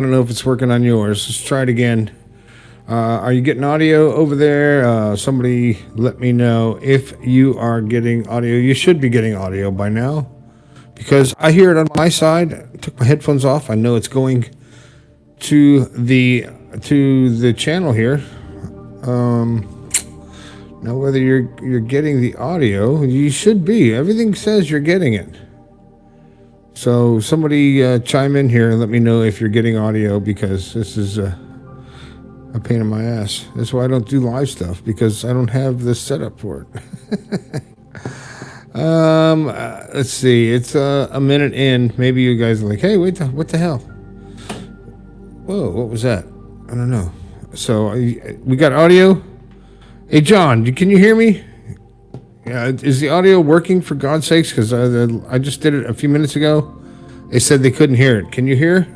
I don't know if it's working on yours. Let's try it again. Are you getting audio over there? Somebody let me know if you are getting audio. You should be getting audio by now because I hear it on my side. I took my headphones off. I know it's going to the channel here. Now whether you're getting the audio, you should be. Everything says you're getting it. So somebody chime in here and let me know if you're getting audio, because this is a pain in my ass. That's why I don't do live stuff, because I don't have the setup for it. Let's see. It's a minute in. Maybe you guys are like, hey, wait, what the hell? Whoa, what was that? I don't know. So we got audio. Hey, John, can you hear me? Yeah, is the audio working, for God's sakes? Because I just did it a few minutes ago. They said they couldn't hear it. Can you hear?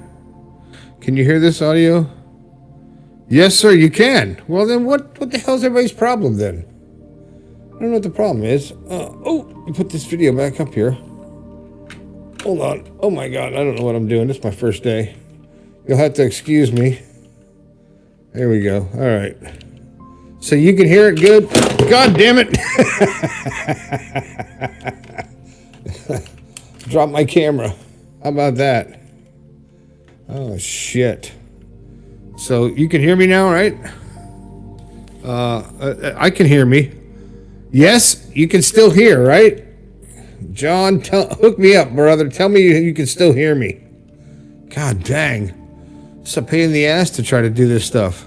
Can you hear this audio? Yes, sir, you can. Well, then what the hell's everybody's problem then? I don't know what the problem is. You put this video back up here. Hold on. Oh, my God. I don't know what I'm doing. It's my first day. You'll have to excuse me. There we go. All right. So you can hear it good? God damn it. Drop my camera. How about that? Oh, shit. So you can hear me now, right? I can hear me. Yes, you can still hear, right? John, hook me up, brother. Tell me you can still hear me. God dang. It's a pain in the ass to try to do this stuff.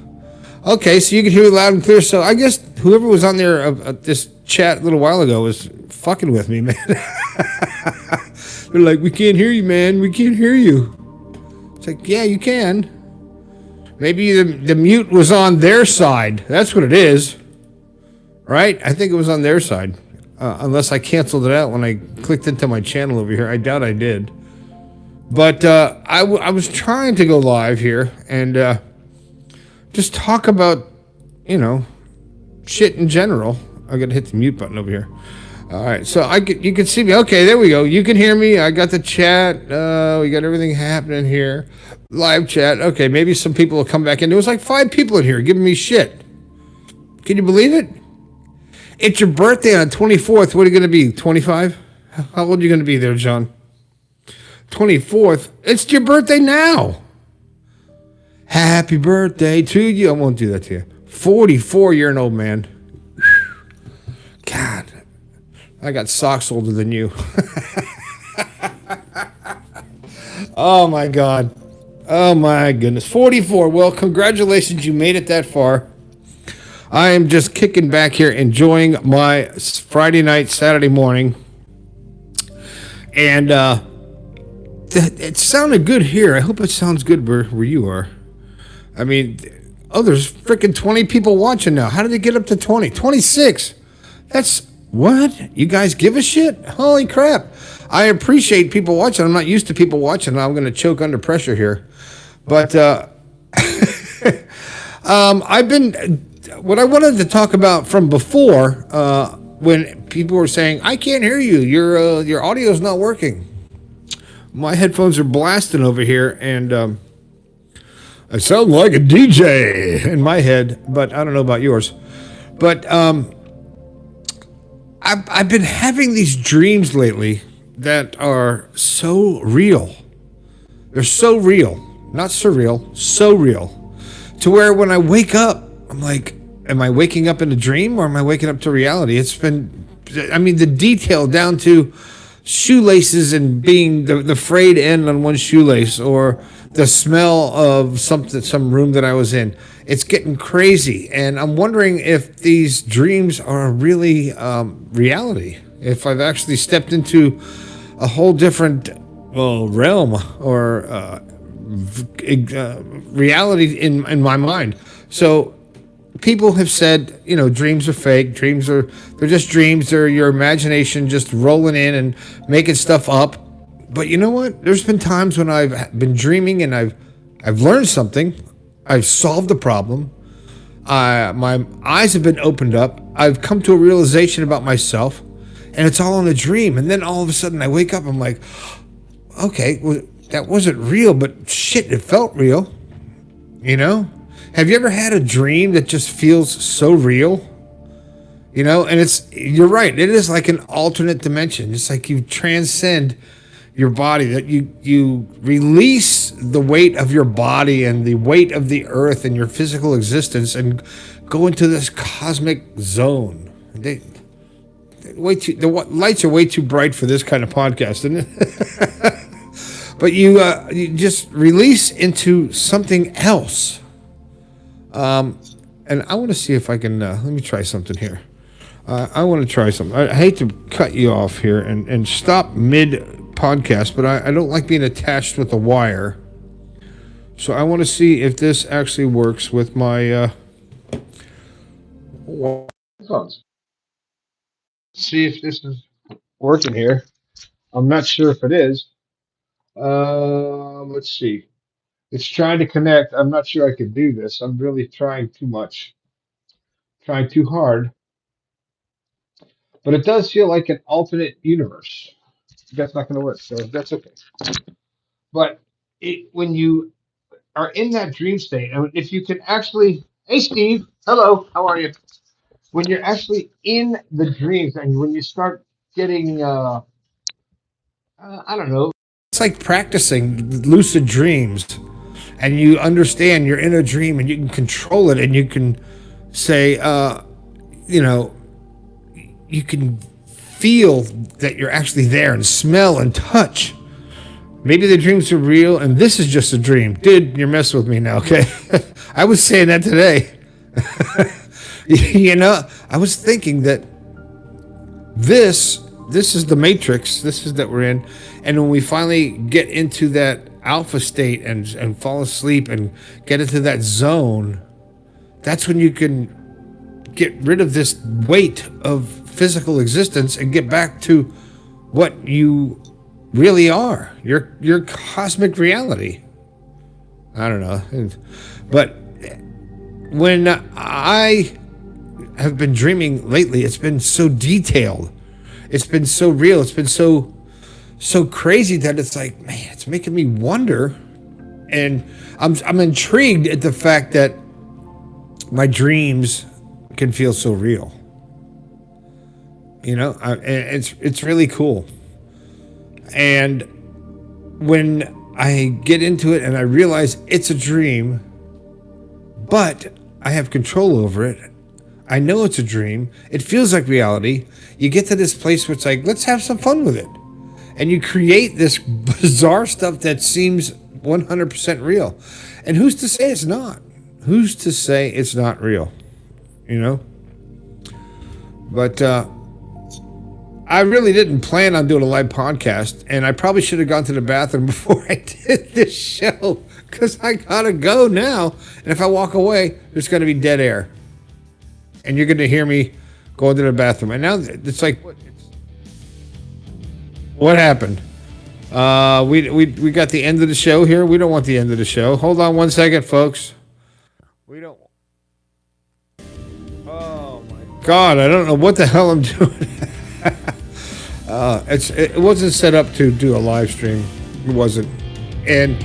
Okay, so you can hear me loud and clear. So I guess whoever was on there this chat a little while ago was fucking with me, man. They're like, we can't hear you, man. We can't hear you. It's like, yeah, you can. Maybe the mute was on their side. That's what it is. Right? I think it was on their side. Unless I canceled it out when I clicked into my channel over here. I doubt I did. But I was trying to go live here and just talk about, shit in general. I got to hit the mute button over here. All right, so you can see me. Okay, there we go. You can hear me. I got the chat. We got everything happening here. Live chat. Okay, maybe some people will come back in. There was like 5 people in here giving me shit. Can you believe it? It's your birthday on 24th. What are you going to be, 25? How old are you going to be there, John? 24th. It's your birthday now. Happy birthday to you. I won't do that to you. 44, you're an old man. God, I got socks older than you. Oh, my God. Oh, my goodness. 44. Well, congratulations. You made it that far. I am just kicking back here, enjoying my Friday night, Saturday morning. And it sounded good here. I hope it sounds good where you are. I mean, there's freaking 20 people watching now. How did it get up to 20? 26. That's what? You guys give a shit? Holy crap. I appreciate people watching. I'm not used to people watching. I'm going to choke under pressure here. But what I wanted to talk about from before, when people were saying, I can't hear you. Your audio is not working. My headphones are blasting over here, and I sound like a DJ in my head, but I don't know about yours. But I've been having these dreams lately that are so real. They're so real. Not surreal, so real. To where when I wake up, I'm like, am I waking up in a dream or am I waking up to reality? It's been, the detail down to shoelaces and being the frayed end on one shoelace, or the smell of some room that I was in. It's getting crazy, and I'm wondering if these dreams are really reality. If I've actually stepped into a whole different realm or reality in my mind. So people have said, dreams are fake. They're just dreams. They're your imagination just rolling in and making stuff up. But you know what? There's been times when I've been dreaming and I've learned something. I've solved a problem. My eyes have been opened up. I've come to a realization about myself, and it's all in a dream. And then all of a sudden I wake up. I'm like, okay, well, that wasn't real, but shit, it felt real. You know? Have you ever had a dream that just feels so real? You know, and you're right, it is like an alternate dimension. It's like you transcend your body, that you release the weight of your body and the weight of the earth and your physical existence and go into this cosmic zone. The lights are way too bright for this kind of podcast, isn't it? But you just release into something else. And I want to see if I can, let me try something here. I want to try something. I hate to cut you off here and stop mid-podcast, but I don't like being attached with a wire. So I want to see if this actually works with my headphones. See if this is working here. I'm not sure if it is. Let's see. It's trying to connect. I'm not sure I can do this. I'm really trying too much. Trying too hard. But it does feel like an alternate universe. That's not going to work, so that's okay. But when you are in that dream state, and if you can actually, hey Steve, hello, how are you? When you're actually in the dreams, and when you start getting, I don't know, it's like practicing lucid dreams, and you understand you're in a dream, and you can control it, and you can say, you know, you can feel that you're actually there and smell and touch. Maybe the dreams are real and this is just a dream. Dude, you're messing with me now, okay? I was saying that today. You know, I was thinking that this is the matrix. This is that we're in. And when we finally get into that alpha state and fall asleep and get into that zone, that's when you can get rid of this weight of physical existence and get back to what you really are, your cosmic reality. I don't know, but when I have been dreaming lately, it's been so detailed, it's been so real, it's been so crazy that it's like, man, it's making me wonder, and I'm intrigued at the fact that my dreams can feel so real. You know, it's really cool. And when I get into it and I realize it's a dream, but I have control over it, I know it's a dream, it feels like reality, you get to this place where it's like, let's have some fun with it. And you create this bizarre stuff that seems 100% real. And who's to say it's not? Who's to say it's not real? You know? But I really didn't plan on doing a live podcast, and I probably should have gone to the bathroom before I did this show, because I gotta go now. And if I walk away, there's gonna be dead air, and you're gonna hear me go into the bathroom. And now it's like, what happened? We got the end of the show here. We don't want the end of the show. Hold on one second, folks. We don't. Oh my God! I don't know what the hell I'm doing. It wasn't set up to do a live stream. It wasn't. And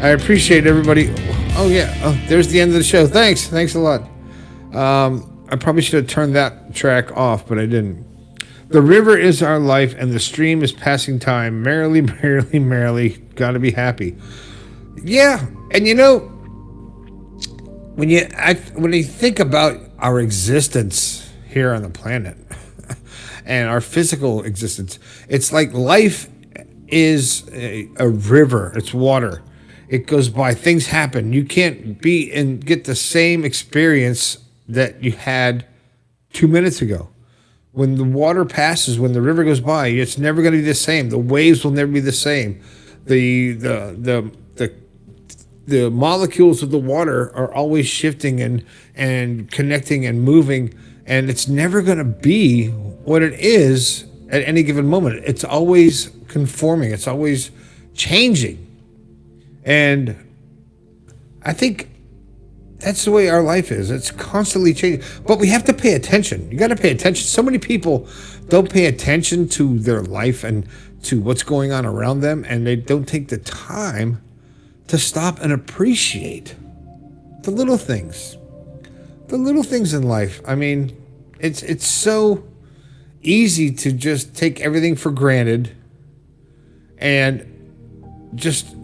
I appreciate everybody. Oh yeah. Oh, there's the end of the show. Thanks a lot. I probably should have turned that track off, but I didn't. The river is our life, and the stream is passing time. Merrily, merrily, merrily. Gotta be happy. Yeah, and you know, when you think about our existence here on the planet and our physical existence, it's like life is a river. It's water. It goes by. Things happen. You can't be and get the same experience that you had 2 minutes ago. When the water passes, when the river goes by, it's never going to be the same. The waves will never be the same. The molecules of the water are always shifting and connecting and moving, and it's never going to be what it is at any given moment. It's always conforming. It's always changing. And I think That's the way our life is. It's constantly changing. But we have to pay attention. You got to pay attention. So many people don't pay attention to their life and to what's going on around them, and they don't take the time to stop and appreciate the little things. The little things in life. I mean, it's so easy to just take everything for granted and just,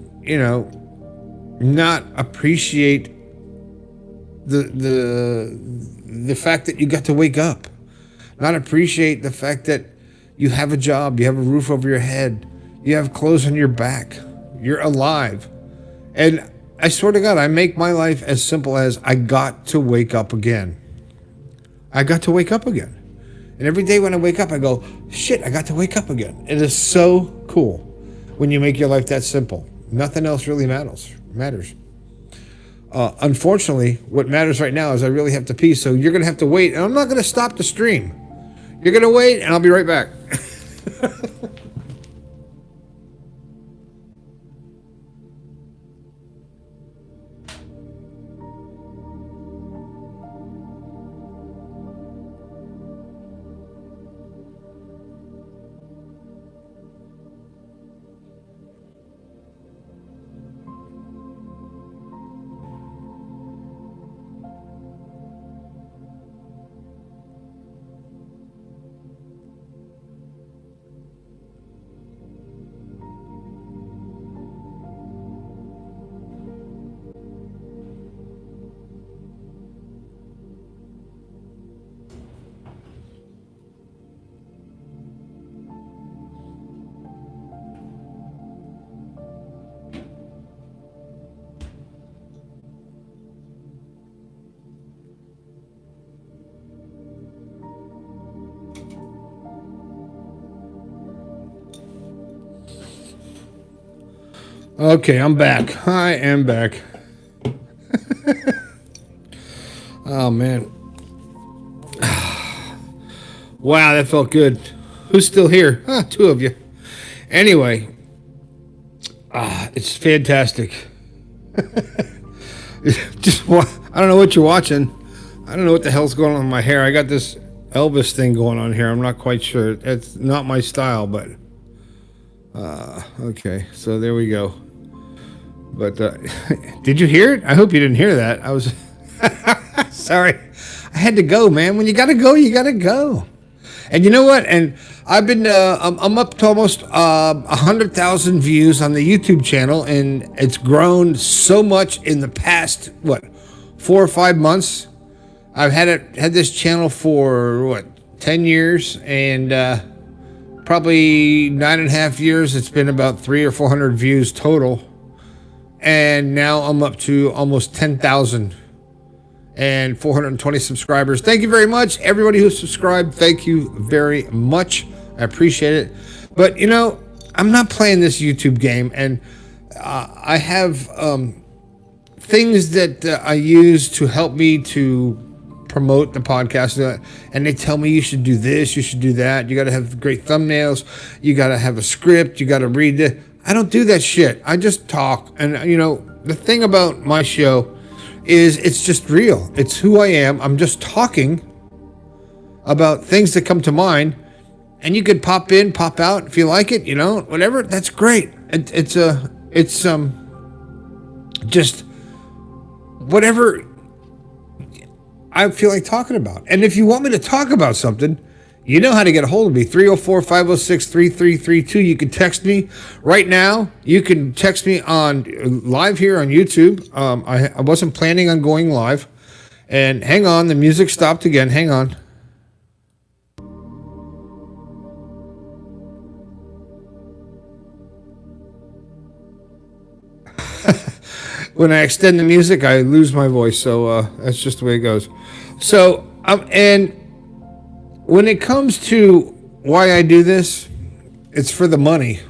not appreciate the fact that you got to wake up, not appreciate the fact that you have a job, you have a roof over your head, you have clothes on your back, you're alive. And I swear to God, I make my life as simple as I got to wake up again. I got to wake up again. And every day when I wake up, I go, shit, I got to wake up again. It is so cool when you make your life that simple. Nothing else really matters. Unfortunately, what matters right now is I really have to pee, so you're going to have to wait. And I'm not going to stop the stream. You're going to wait, and I'll be right back. Okay, I'm back. I am back. Oh, man. Wow, that felt good. Who's still here? Two of you. Anyway, it's fantastic. I don't know what you're watching. I don't know what the hell's going on with my hair. I got this Elvis thing going on here. I'm not quite sure. It's not my style, but okay. So there we go. But did you hear it? I hope you didn't hear that. I was sorry. I had to go, man. When you gotta go, you gotta go. And you know what? And I've been I'm up to almost 100,000 views on the YouTube channel, and it's grown so much in the past 4 or 5 months. I've had this channel for 10 years, and probably 9.5 years. It's been about 300 or 400 views total. And now I'm up to almost 10,000 and 420 subscribers. Thank you very much, everybody who subscribed. Thank you very much. I appreciate it. But, I'm not playing this YouTube game. And I have things that I use to help me to promote the podcast. And they tell me you should do this, you should do that. You got to have great thumbnails. You got to have a script. You got to read it. I don't do that shit. I just talk. And, the thing about my show is it's just real. It's who I am. I'm just talking about things that come to mind. And you could pop in, pop out if you like it, whatever. That's great. It's just whatever I feel like talking about. And if you want me to talk about something, you know how to get a hold of me, 304-506-3332. You can text me right now. You can text me on live here on YouTube. I wasn't planning on going live. And hang on, the music stopped again. Hang on. When I extend the music, I lose my voice. So that's just the way it goes. So, and when it comes to why I do this, it's for the money.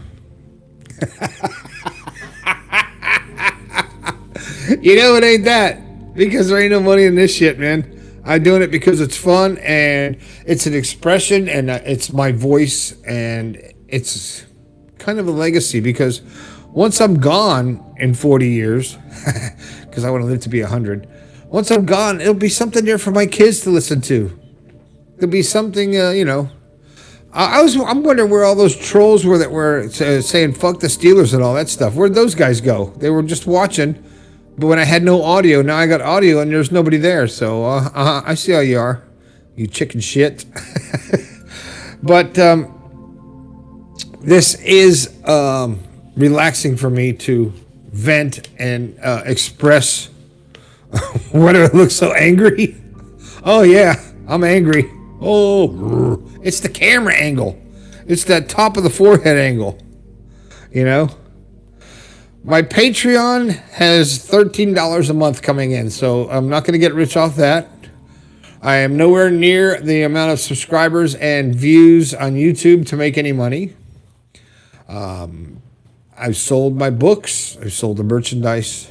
It ain't that. Because there ain't no money in this shit, man. I'm doing it because it's fun, and it's an expression, and it's my voice, and it's kind of a legacy, because once I'm gone in 40 years, because I want to live to be 100, Once I'm gone, it'll be something there for my kids to listen to. There'll be something, I'm wondering where all those trolls were that were saying fuck the Steelers and all that stuff. Where'd those guys go? They were just watching, but when I had no audio, now I got audio and there's nobody there. So I see how you are, you chicken shit. But this is relaxing for me to vent and express. Why do I look so angry? Oh yeah, I'm angry. Oh, it's the camera angle. It's that top of the forehead angle. You know? My Patreon has $13 a month coming in, so I'm not going to get rich off that. I am nowhere near the amount of subscribers and views on YouTube to make any money. I've sold my books. I've sold the merchandise.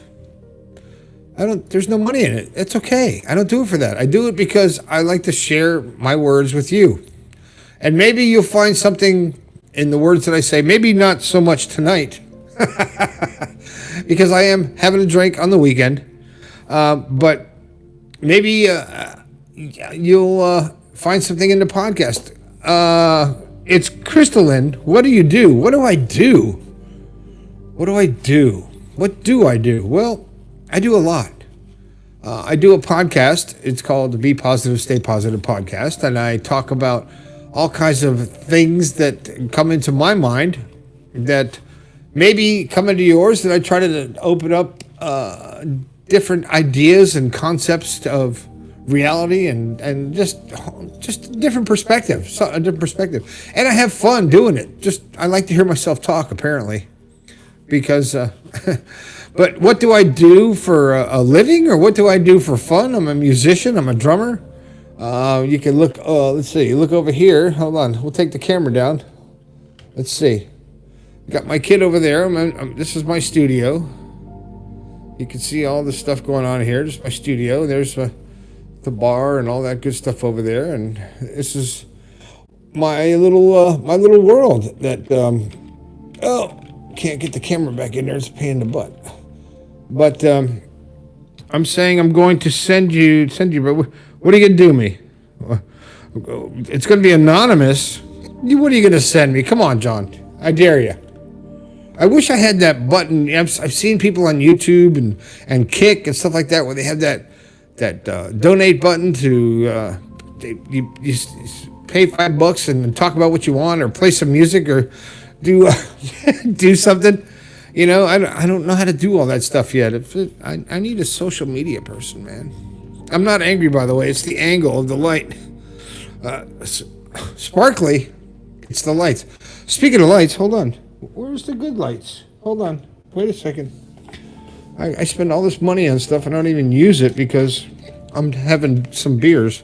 There's no money in it. It's okay. I don't do it for that. I do it because I like to share my words with you. And maybe you'll find something in the words that I say, maybe not so much tonight, because I am having a drink on the weekend. But maybe you'll find something in the podcast. It's Crystalline. What do you do? What do I do? What do I do? What do I do? Well, I do a lot. I do a podcast. It's called the Be Positive, Stay Positive podcast. And I talk about all kinds of things that come into my mind that maybe come into yours. That I try to open up different ideas and concepts of reality and just a different perspective. A different perspective. And I have fun doing it. I like to hear myself talk, apparently. Because... But what do I do for a living, or what do I do for fun? I'm a musician. I'm a drummer. You can look. Let's see. Look over here. Hold on. We'll take the camera down. Let's see. Got my kid over there. This is my studio. You can see all the stuff going on here. This is my studio. There's the bar and all that good stuff over there. And this is my little world. That can't get the camera back in there. It's a pain in the butt. But I'm saying I'm going to send you. But what are you gonna do me? It's gonna be anonymous. What are you gonna send me? Come on, John. I dare you. I wish I had that button. I've seen people on YouTube and Kick and stuff like that where they have that donate button to you pay $5 and talk about what you want, or play some music, or do something. You know, I don't know how to do all that stuff yet. I need a social media person, man. I'm not angry, by the way. It's the angle of the light. Sparkly. It's the lights. Speaking of lights, hold on. Where's the good lights? Hold on. Wait a second. I spend all this money on stuff and I don't even use it because I'm having some beers.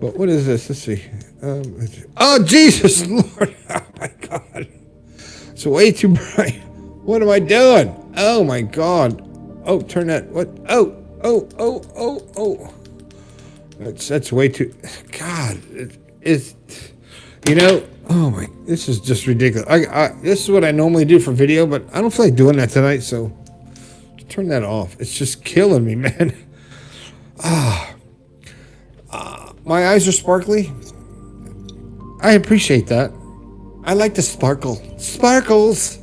But what is this? Let's see. Oh, Jesus, Lord. Oh, my God. It's way too bright. What am I doing? Oh, my God. Oh, turn that. What? Oh. That's way too. God. It's, you know, oh, my. This is just ridiculous. This is what I normally do for video, but I don't feel like doing that tonight, so turn that off. It's just killing me, man. My eyes are sparkly. I appreciate that. I like to sparkle. Sparkles.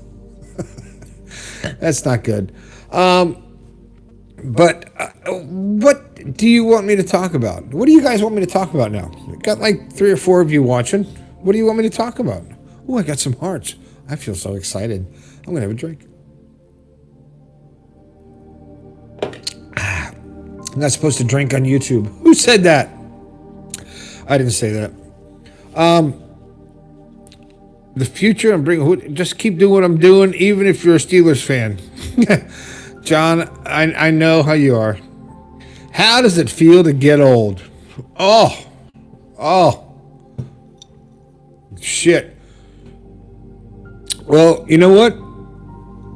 That's not good. But what do you want me to talk about? What do you guys want me to talk about now? Got like 3 or 4 of you watching. What do you want me to talk about? Oh, I got some hearts. I feel so excited. I'm going to have a drink. I'm not supposed to drink on YouTube. Who said that? I didn't say that. The future, just keep doing what I'm doing, even if you're a Steelers fan. John, I know how you are. How does it feel to get old? Oh, shit. Well, you know what?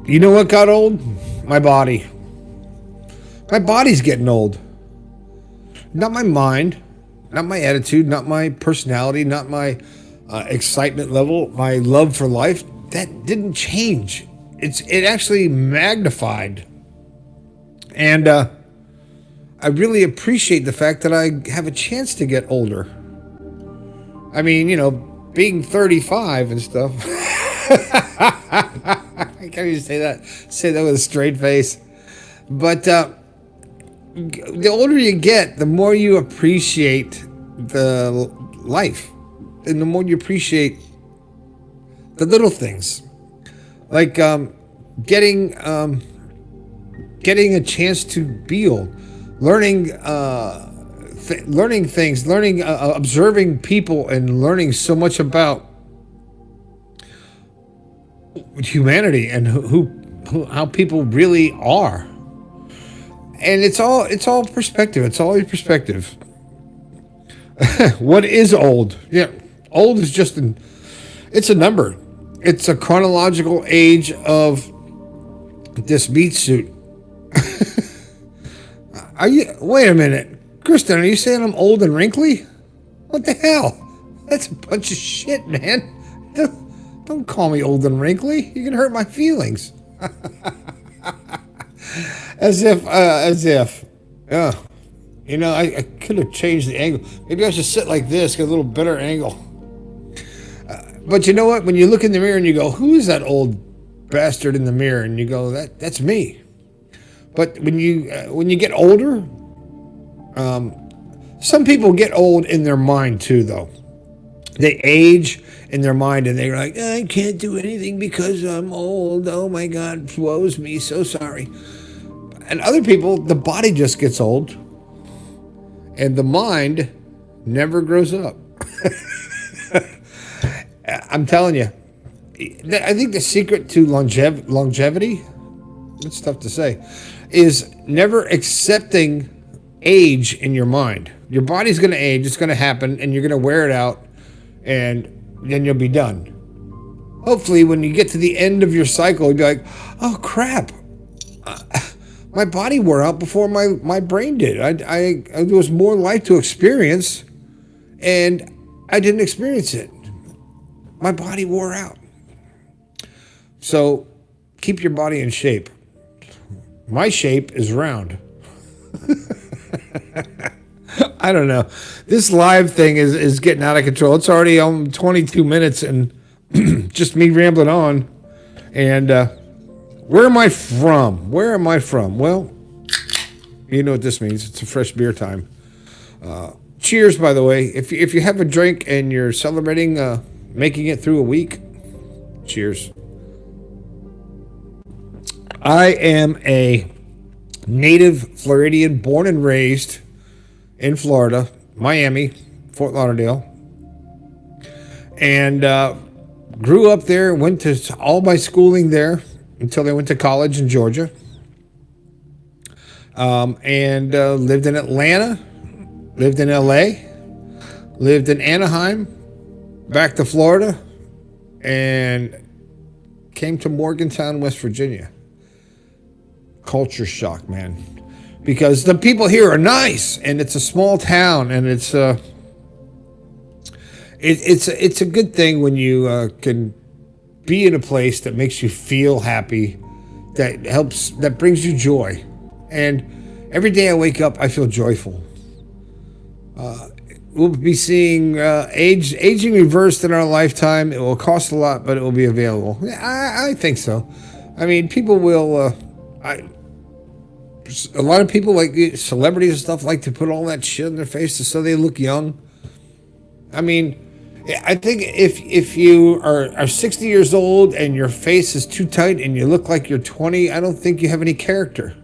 You know what got old? My body. My body's getting old. Not my mind, not my attitude, not my personality, not my excitement level, my love for life. That didn't change. It actually magnified. And I I really appreciate the fact that I have a chance to get older. I mean, being 35 and stuff. I can't even say that with a straight face. But the older you get, the more you appreciate the life, and the more you appreciate the little things, like getting a chance to be old, learning things, observing people, and learning so much about humanity and how people really are. And it's all perspective. It's all your perspective. What is old? Yeah, old is just it's a number. It's a chronological age of this meat suit. Wait a minute, Kristen, are you saying I'm old and wrinkly? What the hell? That's a bunch of shit, man. Don't call me old and wrinkly. You can hurt my feelings. As if. I could have changed the angle. Maybe I should sit like this, get a little better angle. But you know what? When you look in the mirror and you go, who is that old bastard in the mirror? And you go, that's me. But when you get older, some people get old in their mind too, though. They age in their mind, and they're like, I can't do anything because I'm old. Oh my God, woe's me, so sorry. And other people, the body just gets old, and the mind never grows up. I'm telling you, I think the secret to longevity, it's tough to say, is never accepting age in your mind. Your body's going to age, it's going to happen, and you're going to wear it out, and then you'll be done. Hopefully, when you get to the end of your cycle, you'll be like, oh crap, my body wore out before my brain did. There was more life to experience, and I didn't experience it. My body wore out. So keep your body in shape. My shape is round. I don't know. This live thing is getting out of control. It's already 22 minutes and just me rambling on. And where am I from? Well, you know what this means. It's a fresh beer time. Cheers, by the way. If you have a drink and you're celebrating making it through a week, cheers. I am a native Floridian, born and raised in Florida, Miami, Fort Lauderdale, and grew up there, went to all my schooling there until I went to college in Georgia, and lived in Atlanta, lived in LA, lived in Anaheim, back to Florida, and came to Morgantown, West Virginia. Culture shock, man, because the people here are nice, and it's a small town, and it's a good thing when you can be in a place that makes you feel happy, that brings you joy. And every day I wake up, I feel joyful. We'll be seeing aging reversed in our lifetime. It will cost a lot, but it will be available. I think so. I mean, people will. A lot of people, like celebrities and stuff, like to put all that shit on their faces so they look young. I mean, I think if you are 60 years old and your face is too tight and you look like you're 20, I don't think you have any character.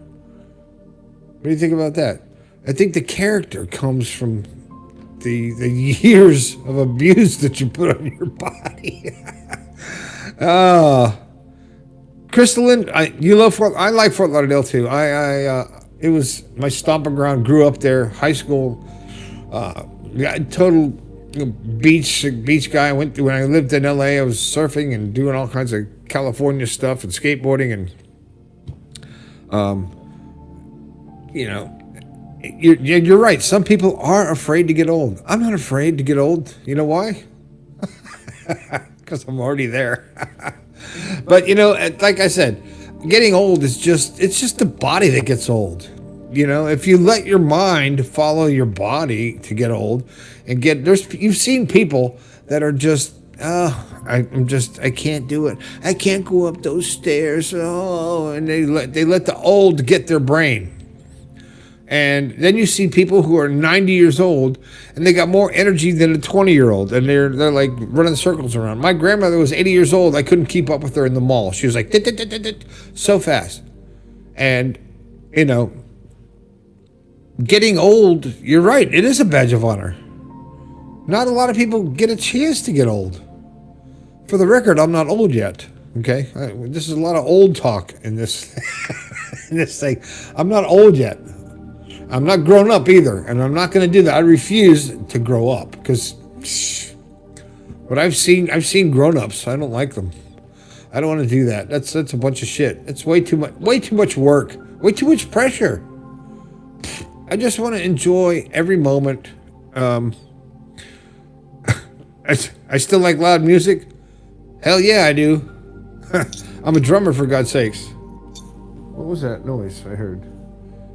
What do you think about that? I think the character comes from the years of abuse that you put on your body. Crystalline, you love Fort. I like Fort Lauderdale too. It was my stomping ground. Grew up there. High school, total beach guy. When I lived in LA, I was surfing and doing all kinds of California stuff and skateboarding, and you're right. Some people are afraid to get old. I'm not afraid to get old. You know why? Because I'm already there. But like I said, getting old it's just the body that gets old. You know, if you let your mind follow your body to get old and you've seen people that are just, I can't do it. I can't go up those stairs. Oh, and they let the old get their brain. And then you see people who are 90 years old and they got more energy than a 20-year-old, and they're like running circles around. My grandmother was 80 years old. I couldn't keep up with her in the mall. She was like dit, dit, dit, dit, dit, so fast. And you know, getting old, you're right, it is a badge of honor. Not a lot of people get a chance to get old. For the record, I'm not old yet. Okay, this is a lot of old talk in this in this thing. I'm not old yet. I'm not grown up either, and I'm not going to do that. I refuse to grow up because what I've seen grown-ups. I don't like them. I don't want to do that. That's a bunch of shit. It's way too much work, way too much pressure. I just want to enjoy every moment. I still like loud music. Hell yeah, I do. I'm a drummer, for God's sakes. What was that noise I heard?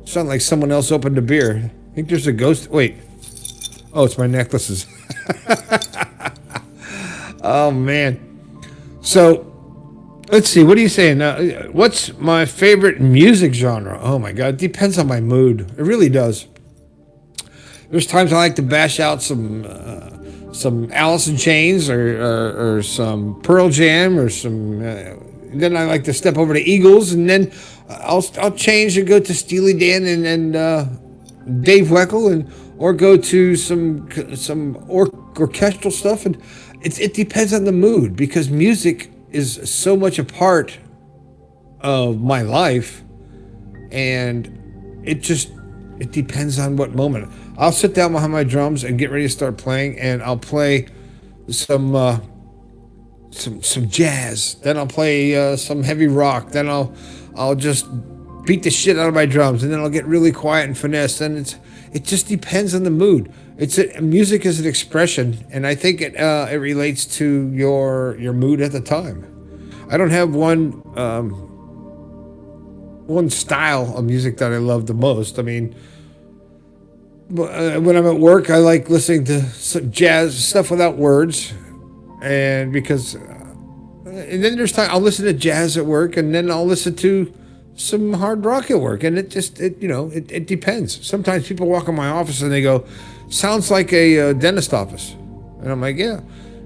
Sounded like someone else opened a beer. I think there's a ghost. Wait. Oh, it's my necklaces. Oh, man. So, let's see. What are you saying? What's my favorite music genre? Oh, my God. It depends on my mood. It really does. There's times I like to bash out some Alice in Chains or some Pearl Jam or some... then I like to step over to Eagles, and then I'll change and go to Steely Dan and Dave Weckl, or go to some orchestral stuff, and it depends on the mood, because music is so much a part of my life, and it depends on what moment. I'll sit down behind my drums and get ready to start playing, and I'll play some jazz, then I'll play some heavy rock, then I'll just beat the shit out of my drums, and then I'll get really quiet and finesse. And it just depends on the mood. Music is an expression, and I think it relates to your mood at the time. I don't have one style of music that I love the most. I mean, when I'm at work, I like listening to some jazz stuff without words. And because, and then there's time I'll listen to jazz at work, and then I'll listen to some hard rock at work, and it depends. Sometimes people walk in my office and they go, "Sounds like a dentist office," and I'm like, "Yeah,"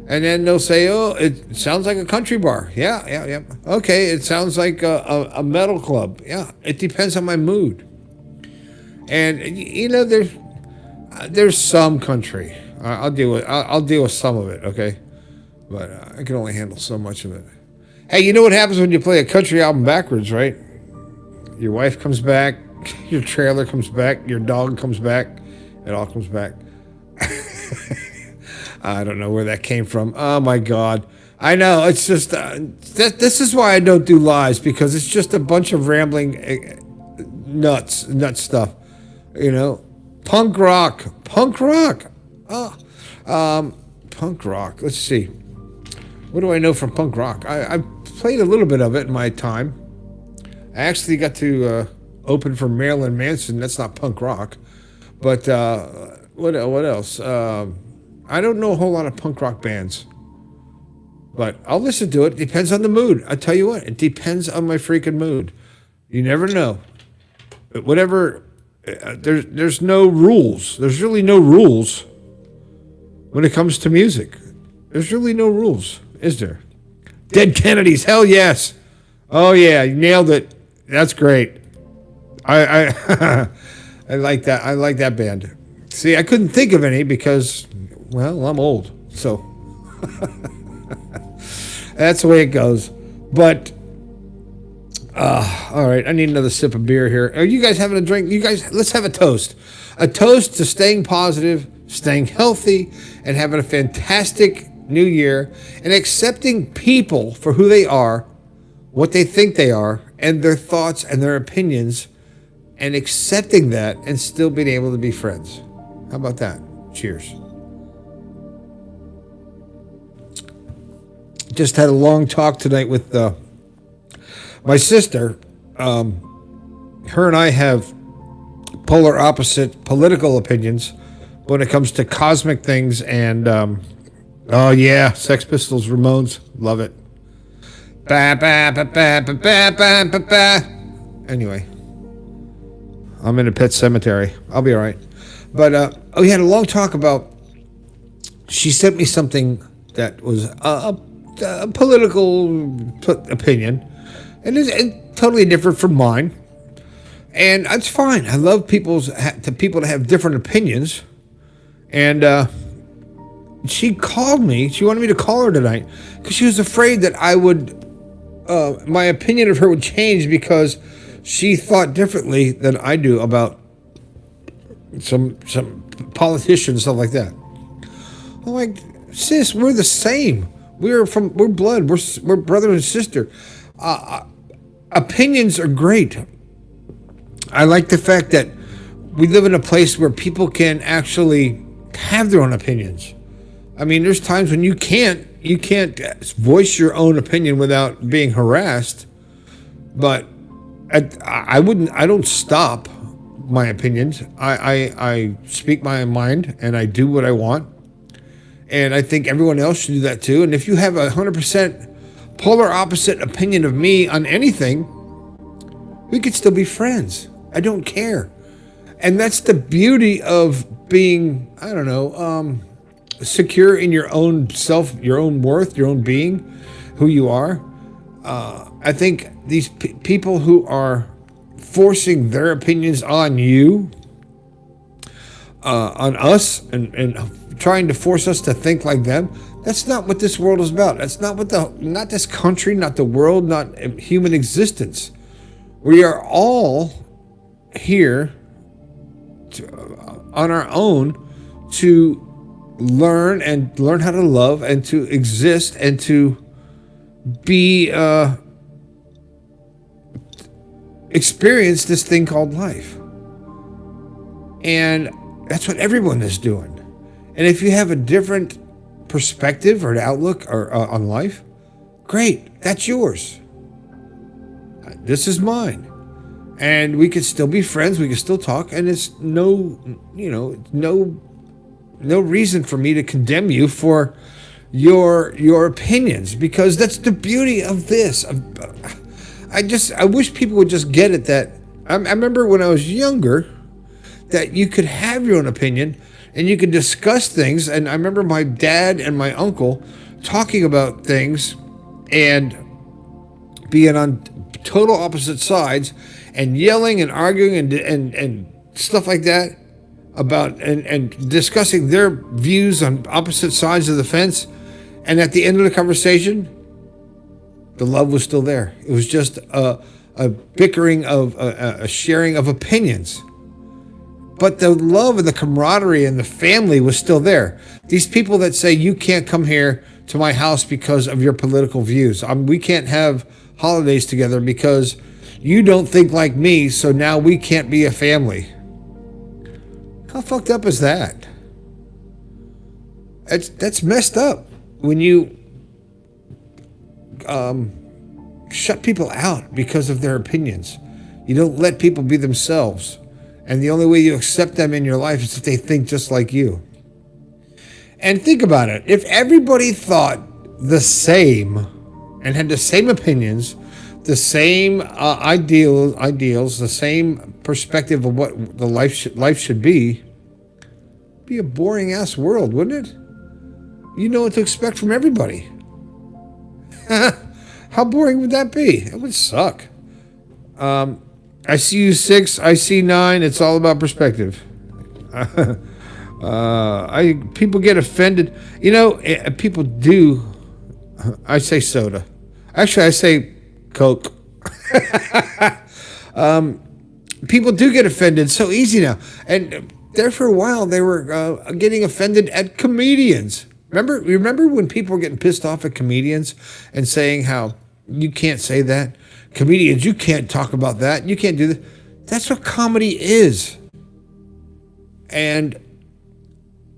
and then they'll say, "Oh, it sounds like a country bar." Yeah. Okay, it sounds like a metal club. Yeah, it depends on my mood, and there's some country. I'll deal with some of it. Okay. But I can only handle so much of it. Hey, you know what happens when you play a country album backwards, right? Your wife comes back, your trailer comes back, your dog comes back, it all comes back. I don't know where that came from. Oh, my God. I know, it's just, this is why I don't do lives, because it's just a bunch of rambling nuts stuff. You know? Punk rock. Oh, punk rock. Let's see. What do I know from punk rock? I played a little bit of it in my time. I actually got to open for Marilyn Manson. That's not punk rock. But what else? I don't know a whole lot of punk rock bands. But I'll listen to it. It depends on the mood. I tell you what, it depends on my freaking mood. You never know. But whatever, there's no rules. There's really no rules when it comes to music. There's really no rules, is there? Dead Kennedys, hell yes. Oh yeah, you nailed it. That's great. I I like that. I like that band. See, I couldn't think of any because, well, I'm old. So that's the way it goes. But all right, I need another sip of beer here. Are you guys having a drink? You guys, let's have a toast. A toast to staying positive, staying healthy, and having a fantastic new year, and accepting people for who they are, what they think they are, and their thoughts and their opinions, and accepting that and still being able to be friends. How about that? Cheers. Just had a long talk tonight with my sister. Her and I have polar opposite political opinions when it comes to cosmic things. And oh yeah, Sex Pistols, Ramones, love it. Ba, ba, ba, ba, ba, ba, ba, ba, ba. Anyway, I'm in a pet cemetery. I'll be all right. But we had a long talk about. She sent me something that was a political opinion, and it's totally different from mine. And that's fine. I love people to have different opinions. And she called me. She wanted me to call her tonight because she was afraid that I would, my opinion of her would change because she thought differently than I do about some politicians, stuff like that. I'm like, sis, we're the same. We're blood. We're brother and sister. Opinions are great. I like the fact that we live in a place where people can actually have their own opinions. I mean, there's times when you can't voice your own opinion without being harassed. But I don't stop my opinions. I speak my mind and I do what I want. And I think everyone else should do that too. And if you have 100% polar opposite opinion of me on anything, we could still be friends. I don't care. And that's the beauty of being, I don't know, secure in your own self, your own worth, your own being, who you are. I think these people who are forcing their opinions on you, on us, and trying to force us to think like them, that's not what this world is about. That's not what not this country, not the world, not human existence. We are all here on our own to learn how to love and to exist and to be experience this thing called life. And that's what everyone is doing. And if you have a different perspective or an outlook or on life, great, that's yours. This is mine. And we can still be friends, we can still talk, and it's no reason for me to condemn you for your opinions, because that's the beauty of this. I wish people would just get it that I remember when I was younger that you could have your own opinion and you could discuss things. And I remember my dad and my uncle talking about things and being on total opposite sides and yelling and arguing and stuff like that about and discussing their views on opposite sides of the fence. And at the end of the conversation, the love was still there. It was just a bickering of a sharing of opinions. But the love and the camaraderie and the family was still there. These people that say you can't come here to my house because of your political views. We can't have holidays together because you don't think like me, so now we can't be a family. How fucked up is that? That's messed up when you shut people out because of their opinions. You don't let people be themselves. And the only way you accept them in your life is if they think just like you. And think about it. If everybody thought the same and had the same opinions, the same ideals, the same perspective of what the life should be, it'd be a boring ass world, wouldn't it? You know what to expect from everybody. How boring would that be? It would suck. I see you 6, I see 9. It's all about perspective. People get offended. You know, people do. I say soda. Actually, I say Coke. People do get offended so easy now. And there for a while, they were getting offended at comedians. Remember when people were getting pissed off at comedians and saying how you can't say that? Comedians, you can't talk about that. You can't do that. That's what comedy is. And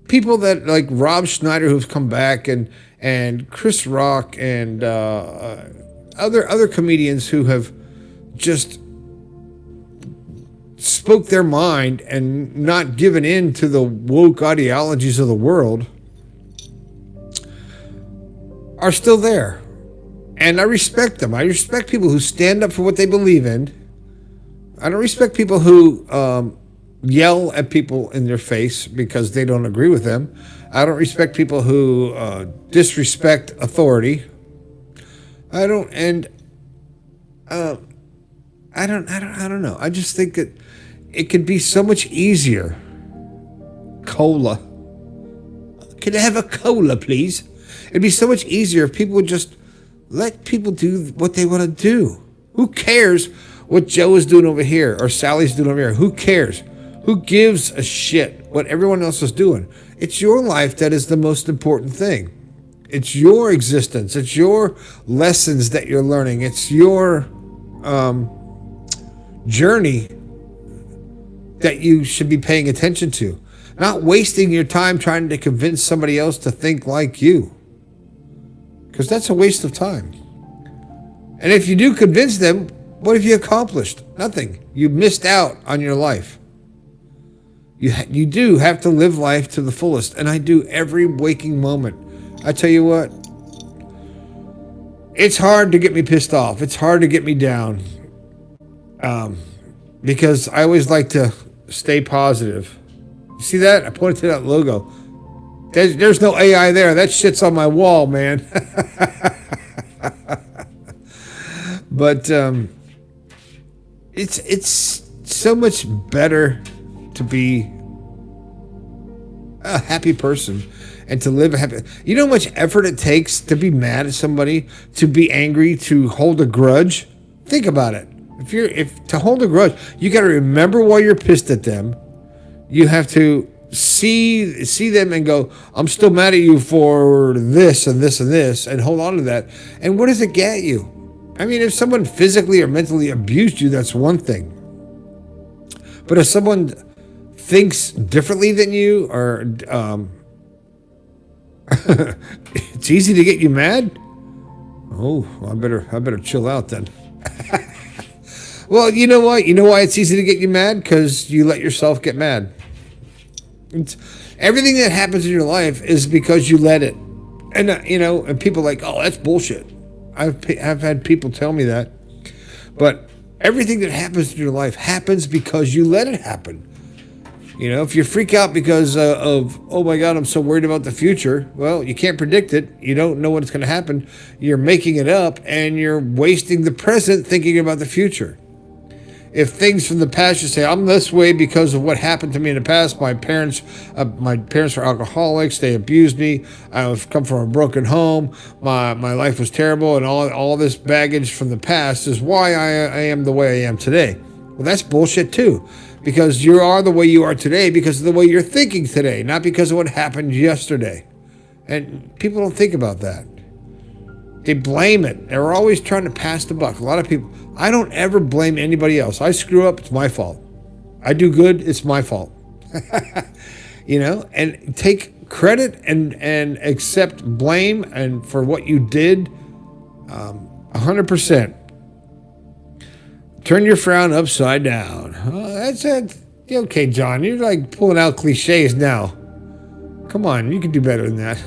people that like Rob Schneider, who's come back, and Chris Rock, and other comedians who have just spoke their mind and not given in to the woke ideologies of the world are still there. And I respect them. I respect people who stand up for what they believe in. I don't respect people who yell at people in their face because they don't agree with them. I don't respect people who disrespect authority. I don't know. I just think that it could be so much easier. Cola. Can I have a cola, please? It'd be so much easier if people would just let people do what they want to do. Who cares what Joe is doing over here or Sally's doing over here? Who cares? Who gives a shit what everyone else is doing? It's your life that is the most important thing. It's your existence. It's your lessons that you're learning. It's your journey that you should be paying attention to. Not wasting your time trying to convince somebody else to think like you. Because that's a waste of time. And if you do convince them, what have you accomplished? Nothing. You missed out on your life. You do have to live life to the fullest. And I do every waking moment. I tell you what, it's hard to get me pissed off. It's hard to get me down. Because I always like to stay positive. You see that? I pointed to that logo. There's no AI there. That shit's on my wall, man. But it's so much better to be a happy person and to live a happy. You know how much effort it takes to be mad at somebody, to be angry, to hold a grudge? Think about it. If to hold a grudge, you got to remember why you're pissed at them. You have to see them and go, I'm still mad at you for this and this and this, and hold on to that. And what does it get you? I mean, if someone physically or mentally abused you, that's one thing. But if someone thinks differently than you, or it's easy to get you mad. Oh, I better chill out then. Well, you know what? You know why it's easy to get you mad? Because you let yourself get mad. Everything that happens in your life is because you let it. And, and people are like, oh, that's bullshit. I've had people tell me that. But everything that happens in your life happens because you let it happen. If you freak out because of, oh my God, I'm so worried about the future. Well, you can't predict it. You don't know what's going to happen. You're making it up and you're wasting the present thinking about the future. If things from the past, you say, I'm this way because of what happened to me in the past. My parents were alcoholics. They abused me. I've come from a broken home. My life was terrible. And all this baggage from the past is why I am the way I am today. Well, that's bullshit too. Because you are the way you are today because of the way you're thinking today, not because of what happened yesterday. And people don't think about that. They blame it. They're always trying to pass the buck. A lot of people, I don't ever blame anybody else. I screw up, it's my fault. I do good, it's my fault. And take credit and accept blame and for what you did 100%. Turn your frown upside down. Oh, that's it. Okay, John, you're like pulling out cliches now. Come on, you can do better than that.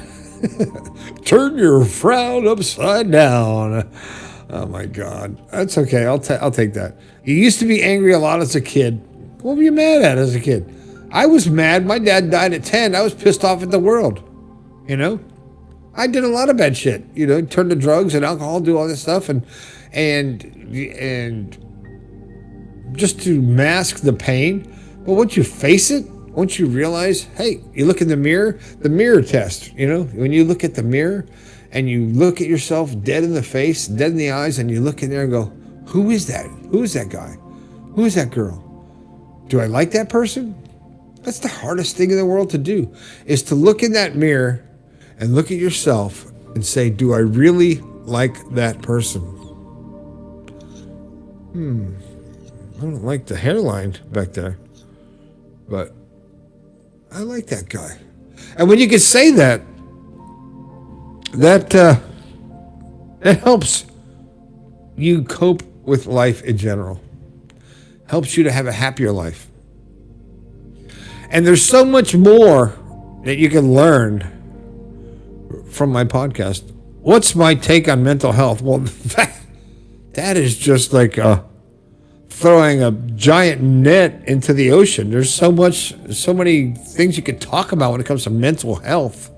Turn your frown upside down. Oh my God, that's okay. I'll take that. You used to be angry a lot as a kid. What were you mad at as a kid? I was mad. My dad died at 10. I was pissed off at the world. I did a lot of bad shit. Turn to drugs and alcohol, do all this stuff, and just to mask the pain. But once you face it, once you realize, hey, you look in the mirror test, when you look at the mirror and you look at yourself dead in the face, dead in the eyes, and you look in there and go, who is that? Who is that guy? Who is that girl? Do I like that person? That's the hardest thing in the world to do, is to look in that mirror and look at yourself and say, do I really like that person? I don't like the hairline back there, but I like that guy. And when you can say that helps you cope with life in general. helps you to have a happier life. And there's so much more that you can learn from my podcast. What's my take on mental health? Well, that is just like throwing a giant net into the ocean. There's so many things you could talk about when it comes to mental health.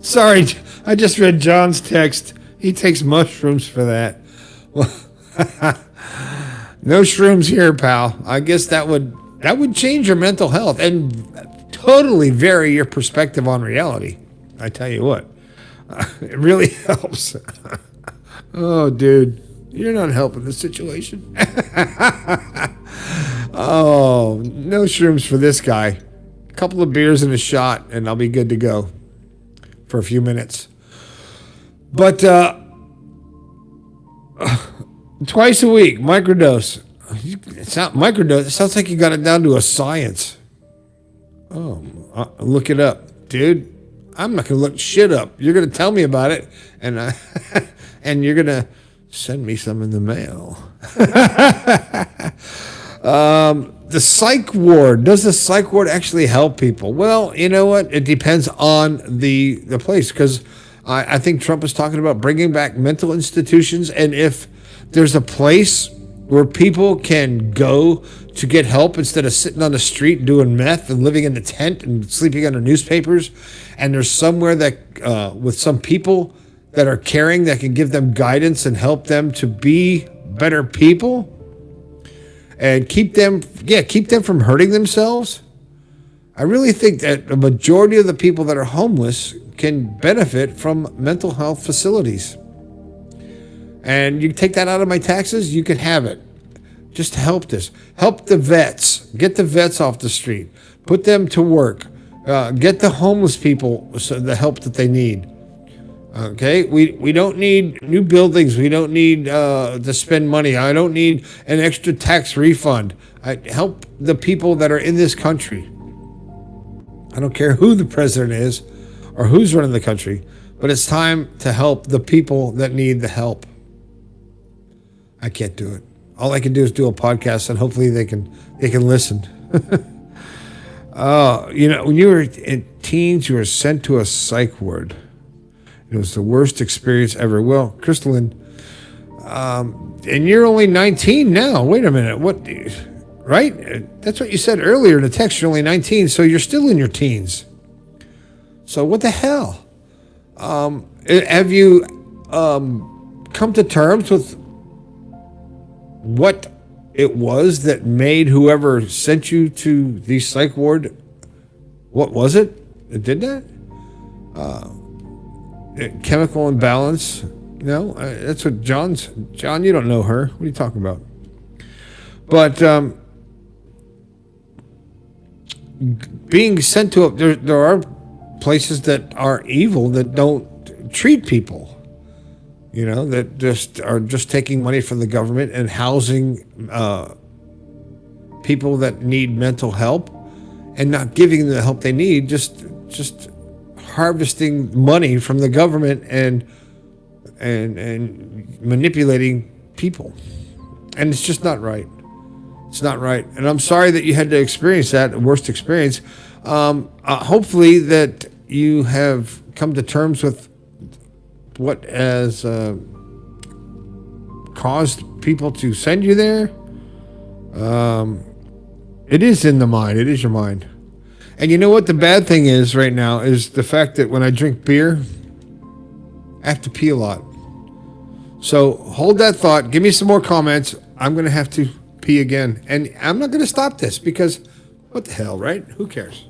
Sorry, I just read John's text. He takes mushrooms for that. Well, no shrooms here, pal. I guess that would change your mental health and totally vary your perspective on reality. I tell you what, it really helps. Oh, dude, you're not helping the situation. Oh, no shrooms for this guy. A couple of beers and a shot, and I'll be good to go for a few minutes. But twice a week, microdose. It's not microdose. It sounds like you got it down to a science. Oh, look it up, dude. I'm not gonna look shit up. You're gonna tell me about it, and and you're gonna send me some in the mail. The psych ward. Does the psych ward actually help people? Well, you know what? It depends on the place, because I think Trump is talking about bringing back mental institutions, and if there's a place where people can go to get help instead of sitting on the street doing meth and living in a tent and sleeping under newspapers, and there's somewhere that with some people that are caring that can give them guidance and help them to be better people and keep them from hurting themselves. I really think that a majority of the people that are homeless can benefit from mental health facilities. And you take that out of my taxes, you can have it. Just help this. Help the vets. Get the vets off the street. Put them to work. Get the homeless people the help that they need. Okay, we don't need new buildings. We don't need to spend money. I don't need an extra tax refund. Help the people that are in this country. I don't care who the president is or who's running the country, but it's time to help the people that need the help. I can't do it. All I can do is do a podcast, and hopefully they can listen. When you were in teens, you were sent to a psych ward. It was the worst experience ever. Well, Crystalline, and you're only 19 now. Wait a minute. What? Right? That's what you said earlier in the text. You're only 19, so you're still in your teens. So what the hell? Have you come to terms with what it was that made whoever sent you to the psych ward? What was it? It did that? Chemical imbalance? No, that's what John, you don't know her. What are you talking about? But being sent to there are places that are evil that don't treat people. That just are taking money from the government and housing people that need mental help and not giving them the help they need, just harvesting money from the government and manipulating people. And it's just not right. It's not right. And I'm sorry that you had to experience that worst experience. Hopefully that you have come to terms with what has caused people to send you there. It is in the mind. It is your mind. And you know what the bad thing is right now is the fact that when I drink beer, I have to pee a lot. So hold that thought. Give me some more comments. I'm going to have to pee again. And I'm not going to stop this because what the hell, right? Who cares?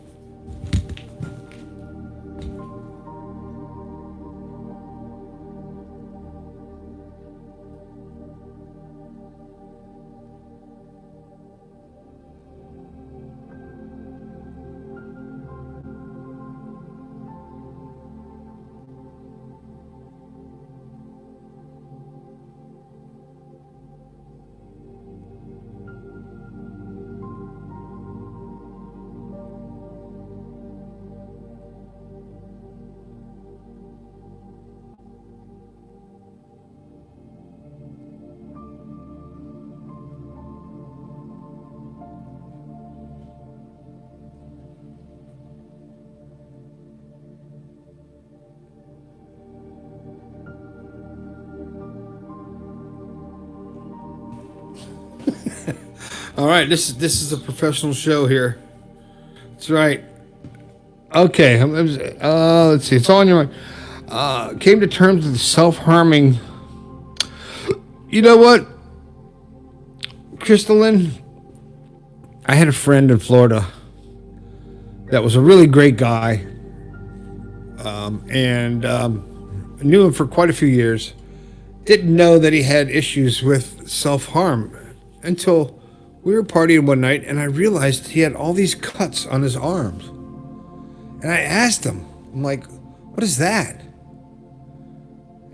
All right, this is a professional show here. That's right. Okay, let's see. It's all on your mind. Came to terms with self-harming. You know what, Crystalline? I had a friend in Florida that was a really great guy, and knew him for quite a few years. Didn't know that he had issues with self-harm until we were partying one night, and I realized he had all these cuts on his arms. And I asked him, I'm like, what is that?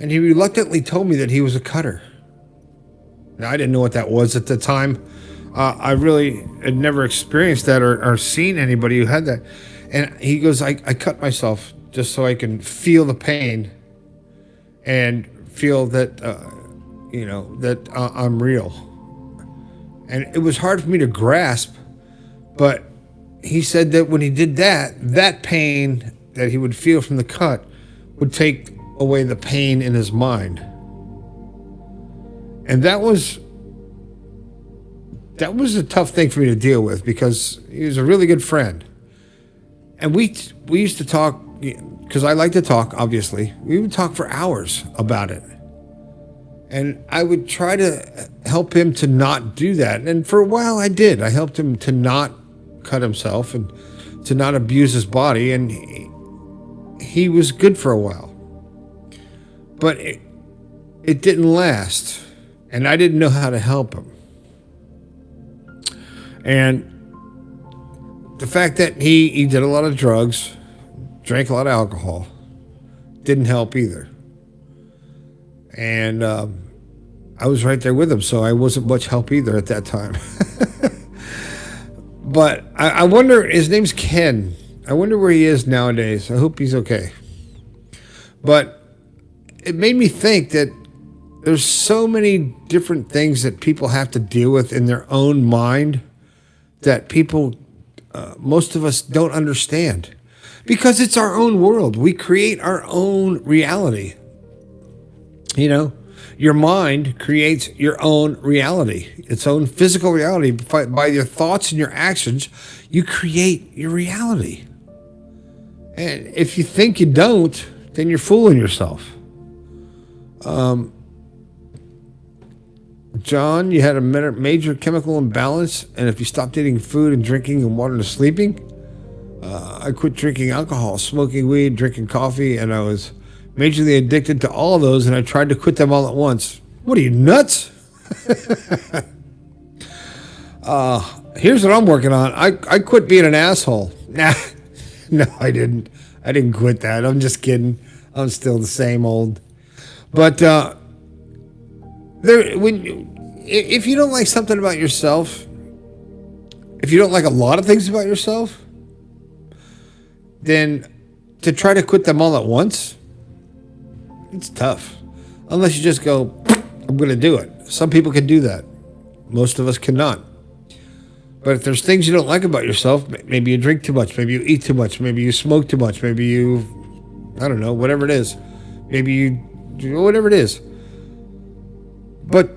And he reluctantly told me that he was a cutter. Now, I didn't know what that was at the time. I really had never experienced that or seen anybody who had that. And he goes, I cut myself just so I can feel the pain and feel that, that I'm real. And it was hard for me to grasp, but he said that when he did that, that pain that he would feel from the cut would take away the pain in his mind. And that was a tough thing for me to deal with because he was a really good friend. And we used to talk, because I like to talk, obviously. We would talk for hours about it. And I would try to help him to not do that. And for a while I did. I helped him to not cut himself and to not abuse his body. And he was good for a while. But it didn't last. And I didn't know how to help him. And the fact that he did a lot of drugs, drank a lot of alcohol, didn't help either. And I was right there with him, so I wasn't much help either at that time. But I wonder, his name's Ken. I wonder where he is nowadays. I hope he's okay. But it made me think that there's so many different things that people have to deal with in their own mind that people, most of us don't understand. Because it's our own world. We create our own reality. You know, your mind creates your own reality, its own physical reality. By your thoughts and your actions, you create your reality. And if you think you don't, then you're fooling yourself. John, you had a major chemical imbalance, and if you stopped eating food and drinking and water and sleeping, I quit drinking alcohol, smoking weed, drinking coffee, and I was majorly addicted to all of those, and I tried to quit them all at once. What are you, nuts? Here's what I'm working on. I quit being an asshole. Nah, no, I didn't. I didn't quit that. I'm just kidding. I'm still the same old. But if you don't like something about yourself, if you don't like a lot of things about yourself, then to try to quit them all at once, it's tough. Unless you just go, I'm going to do it. Some people can do that. Most of us cannot. But if there's things you don't like about yourself, maybe you drink too much, maybe you eat too much, maybe you smoke too much, maybe you, I don't know, whatever it is. Maybe you whatever it is. But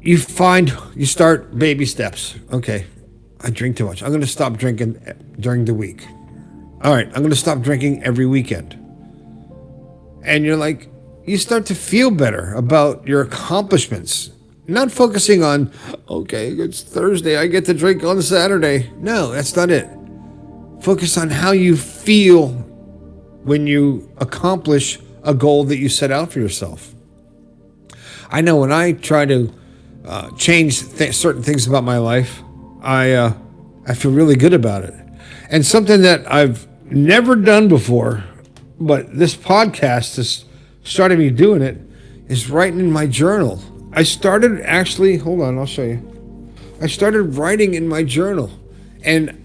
you start baby steps. Okay, I drink too much. I'm going to stop drinking during the week. All right, I'm going to stop drinking every weekend. And you start to feel better about your accomplishments. Not focusing on, okay, it's Thursday, I get to drink on Saturday. No, that's not it. Focus on how you feel when you accomplish a goal that you set out for yourself. I know when I try to change certain things about my life, I feel really good about it. And something that I've never done before, but this podcast has started me doing it, is writing in my journal. I started actually, hold on, I'll show you. I started writing in my journal. And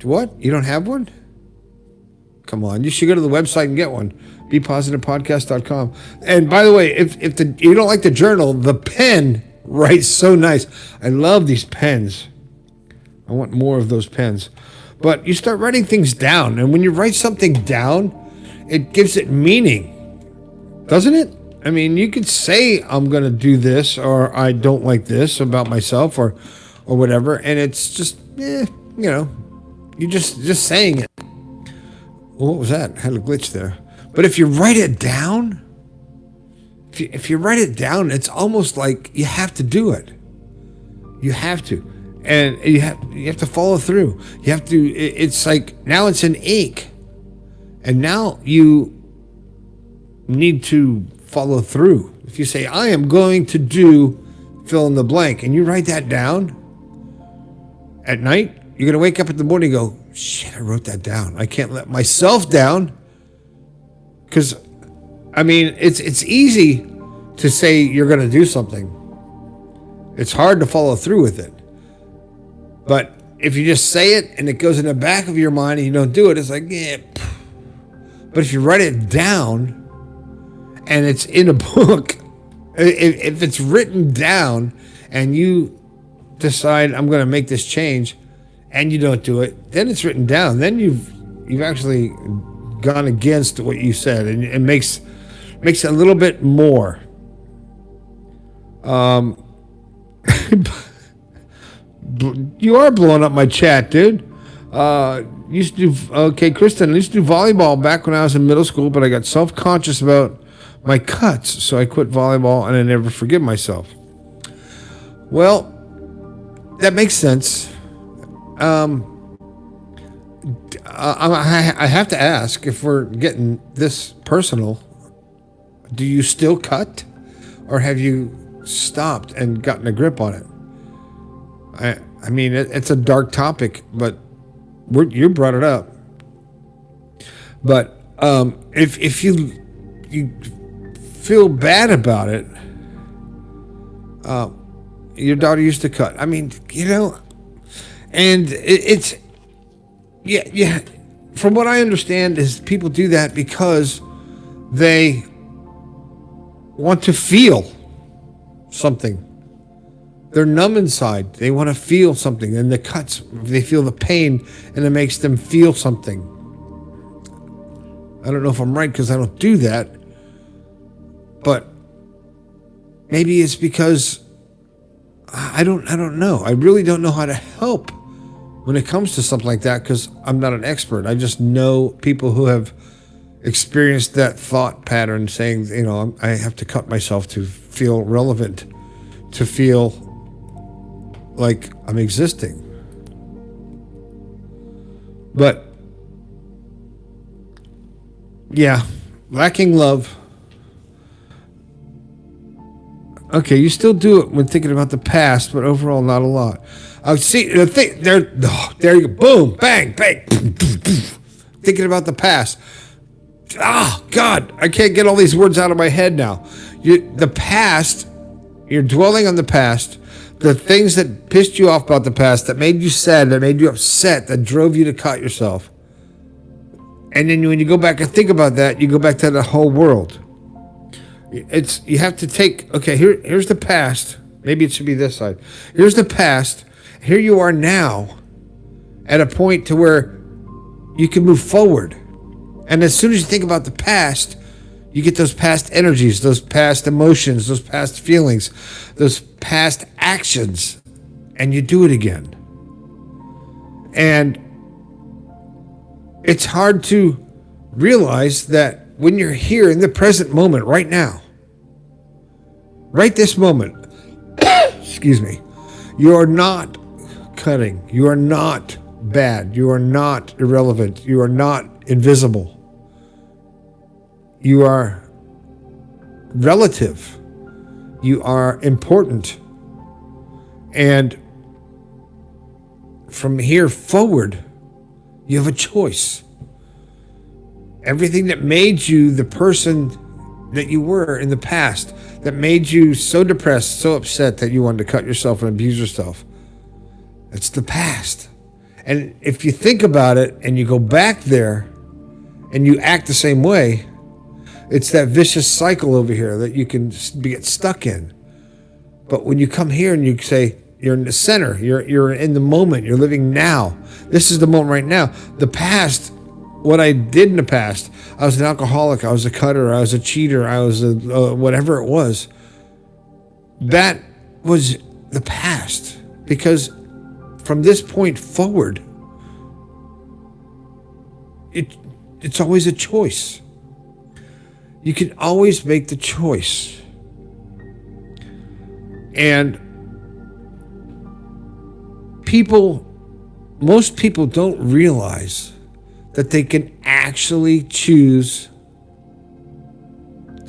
what? You don't have one? Come on, you should go to the website and get one. BePositivePodcast.com. And by the way, if you don't like the journal, the pen writes so nice. I love these pens. I want more of those pens. But you start writing things down, and when you write something down, it gives it meaning, doesn't it? I mean, you could say I'm going to do this, or I don't like this about myself, or or whatever, and it's just, you're just saying it. Well, what was that? I had a glitch there. But if you write it down, if you write it down, it's almost like you have to do it. You have to, and you have to follow through. You have to. It's like now it's in ink, and now you need to follow through. If you say, I am going to do fill in the blank, and you write that down at night, you're going to wake up in the morning and go, shit, I wrote that down. I can't let myself down. Because, I mean, it's easy to say you're going to do something. It's hard to follow through with it. But if you just say it and it goes in the back of your mind and you don't do it, it's like, yeah. But if you write it down, and it's in a book, if it's written down and you decide I'm going to make this change and you don't do it, then it's written down. Then you've actually gone against what you said, and it makes it a little bit more. You are blowing up my chat, dude. Used to do, okay, Kristen, I used to do volleyball back when I was in middle school, but I got self-conscious about my cuts, so I quit volleyball and I never forgive myself. Well, that makes sense. I have to ask, if we're getting this personal, do you still cut, or have you stopped and gotten a grip on it? I mean, it's a dark topic, but you brought it up. But if you feel bad about it, your daughter used to cut. I mean, and it's yeah. From what I understand, is people do that because they want to feel something. They're numb inside. They want to feel something, and the cuts, they feel the pain, and it makes them feel something. I don't know if I'm right because I don't do that, but maybe it's because I don't know. I really don't know how to help when it comes to something like that, because I'm not an expert. I just know people who have experienced that thought pattern, saying, I have to cut myself to feel relevant, to feel like I'm existing. But yeah, lacking love. Okay, you still do it when thinking about the past, but overall not a lot. I see the thing there. Oh, there you go. Boom, bang, bang. Thinking about the past. Ah, God, I can't get all these words out of my head now. The past. You're dwelling on the past. The things that pissed you off about the past, that made you sad, that made you upset, that drove you to cut yourself. And then when you go back and think about that, you go back to the whole world. You have to take, okay, here's the past. Maybe it should be this side. Here's the past. Here you are now at a point to where you can move forward. And as soon as you think about the past, you get those past energies, those past emotions, those past feelings, those past actions, and you do it again. And it's hard to realize that when you're here in the present moment, right now, right this moment, excuse me, you are not cutting. You are not bad. You are not irrelevant. You are not invisible. You are relative. You are important. And from here forward, you have a choice. Everything that made you the person that you were in the past, that made you so depressed, so upset that you wanted to cut yourself and abuse yourself, it's the past. And if you think about it and you go back there and you act the same way, it's that vicious cycle over here that you can get stuck in. But when you come here and you say, you're in the center, you're in the moment, you're living now. This is the moment right now. The past, what I did in the past, I was an alcoholic, I was a cutter, I was a cheater, I was a whatever it was. That was the past. Because from this point forward, it's always a choice. You can always make the choice. And most people don't realize that they can actually choose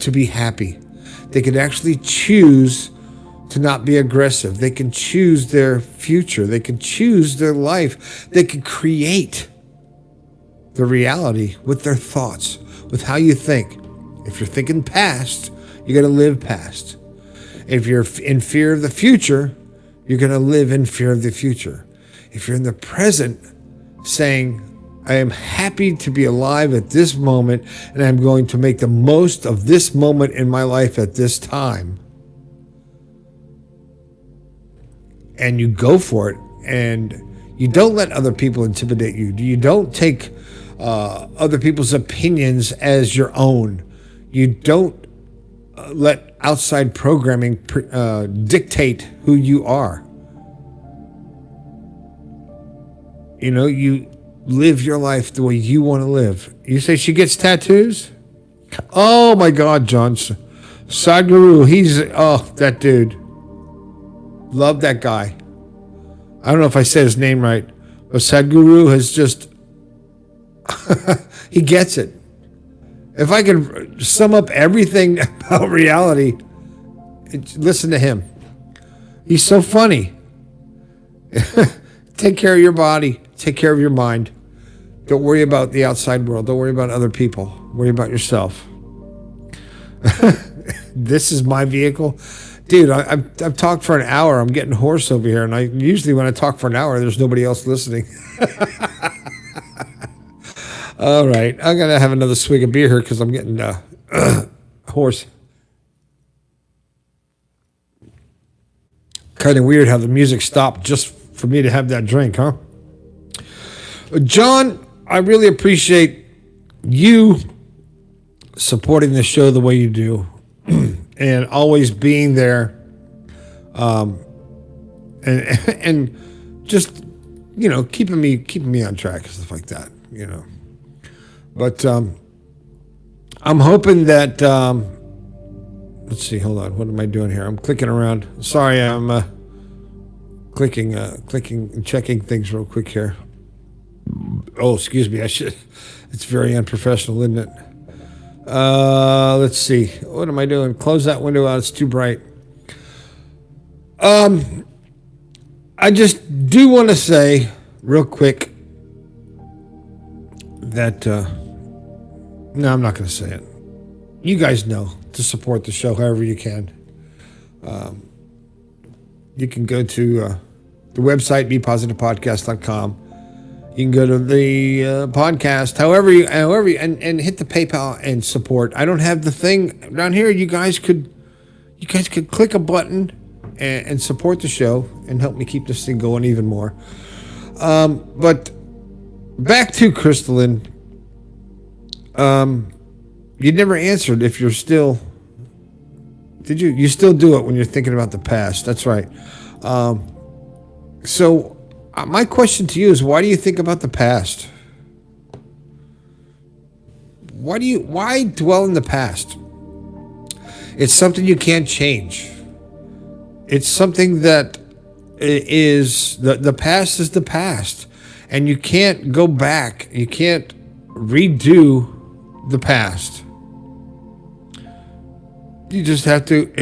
to be happy. They can actually choose to not be aggressive. They can choose their future. They can choose their life. They can create the reality with their thoughts, with how you think. If you're thinking past, you're going to live past. If you're in fear of the future, you're going to live in fear of the future. If you're in the present, saying, I am happy to be alive at this moment, and I'm going to make the most of this moment in my life at this time, and you go for it, and you don't let other people intimidate you. You don't take other people's opinions as your own. You don't let outside programming dictate who you are. You know, you live your life the way you want to live. You say she gets tattoos? Oh my God, John. Sadhguru, that dude. Love that guy. I don't know if I said his name right, but Sadhguru has just, he gets it. If I can sum up everything about reality, listen to him. He's so funny. Take care of your body. Take care of your mind. Don't worry about the outside world. Don't worry about other people. Worry about yourself. This is my vehicle. Dude, I've talked for an hour. I'm getting hoarse over here. And usually when I talk for an hour, there's nobody else listening. All right. I'm going to have another swig of beer here because I'm getting hoarse. Kind of weird how the music stopped just for me to have that drink, huh? John, I really appreciate you supporting the show the way you do and always being there and just, you know, keeping me on track and stuff like that, you know. But I'm hoping that let's see, hold on. What am I doing here? I'm clicking around. Sorry, I'm clicking and checking things real quick here. Oh, excuse me. It's very unprofessional, isn't it? Let's see. What am I doing? Close that window out. It's too bright. I just do want to say real quick that, no, I'm not going to say it. You guys know to support the show however you can. You can go to the website, bepositivepodcast.com. You can go to the podcast, however you, and hit the PayPal and support. I don't have the thing down here. You guys could click a button and support the show and help me keep this thing going even more. But back to Crystalline. You never answered if you're still. Did you? You still do it when you're thinking about the past. That's right. So my question to you is, why do you think about the past? Why dwell in the past? It's something you can't change. It's something that is, the past is the past. And you can't go back. You can't redo the past. You just have to,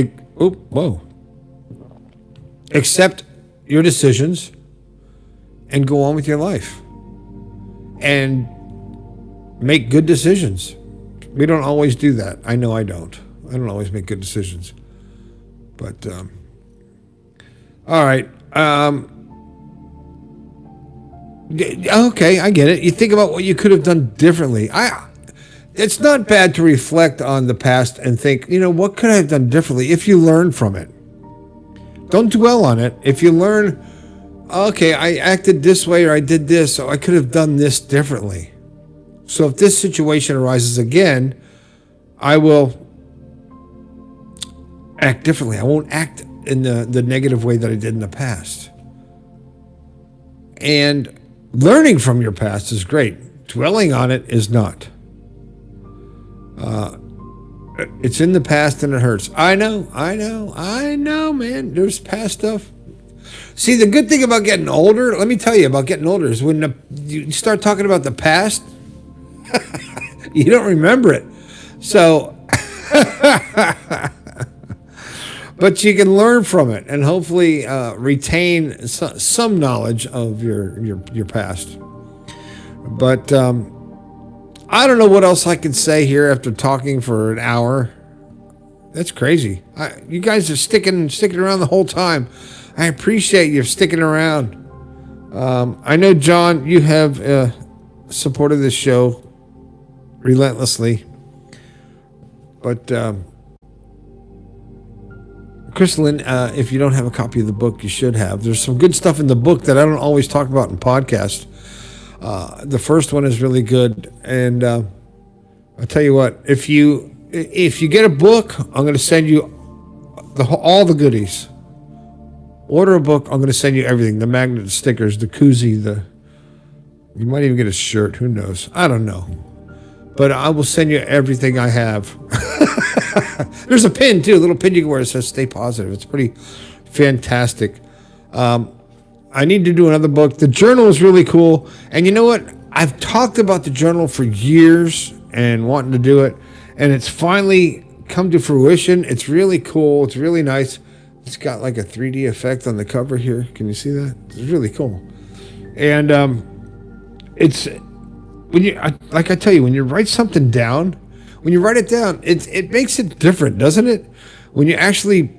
accept your decisions and go on with your life and make good decisions. We don't always do that. I know I don't. I don't always make good decisions. But, all right. Okay, I get it. You think about what you could have done differently. It's not bad to reflect on the past and think, what could I have done differently if you learn from it? Don't dwell on it. If you learn, okay, I acted this way or I did this, so I could have done this differently. So if this situation arises again, I will act differently. I won't act in the negative way that I did in the past. And learning from your past is great. Dwelling on it is not. It's in the past and it hurts. I know, man. There's past stuff. See, the good thing about getting older, let me tell you about getting older, is when you start talking about the past, you don't remember it. So, but you can learn from it and hopefully retain some knowledge of your past. But I don't know what else I can say here after talking for an hour. That's crazy. You guys are sticking around the whole time. I appreciate you sticking around. I know, John, you have supported this show relentlessly. But, Crystalline, if you don't have a copy of the book, you should have. There's some good stuff in the book that I don't always talk about in podcasts. The first one is really good. And I'll tell you what, if you get a book, I'm going to send you all the goodies. Order a book, I'm going to send you everything. The magnet, the stickers, the koozie, you might even get a shirt. Who knows? I don't know. But I will send you everything I have. There's a pin, too. A little pin you can wear that says stay positive. It's pretty fantastic. I need to do another book. The journal is really cool. And you know what? I've talked about the journal for years and wanting to do it. And it's finally come to fruition. It's really cool. It's really nice. It's got like a 3D effect on the cover here. Can you see that? It's really cool. And it's when I tell you, when you write something down, when you write it down, it makes it different, doesn't it? When you actually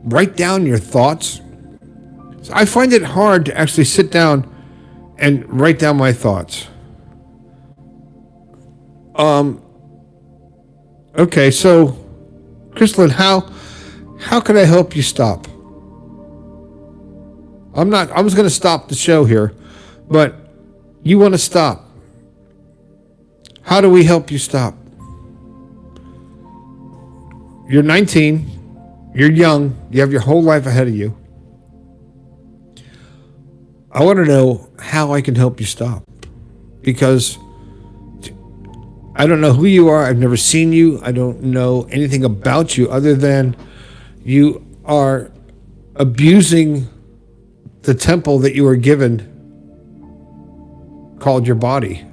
write down your thoughts. So I find it hard to actually sit down and write down my thoughts. Okay, so Crystalline, how can I help you stop? I was going to stop the show here, but you want to stop. How do we help you stop? You're 19. You're young. You have your whole life ahead of you. I want to know how I can help you stop. Because I don't know who you are. I've never seen you. I don't know anything about you other than you are abusing the temple that you were given called your body.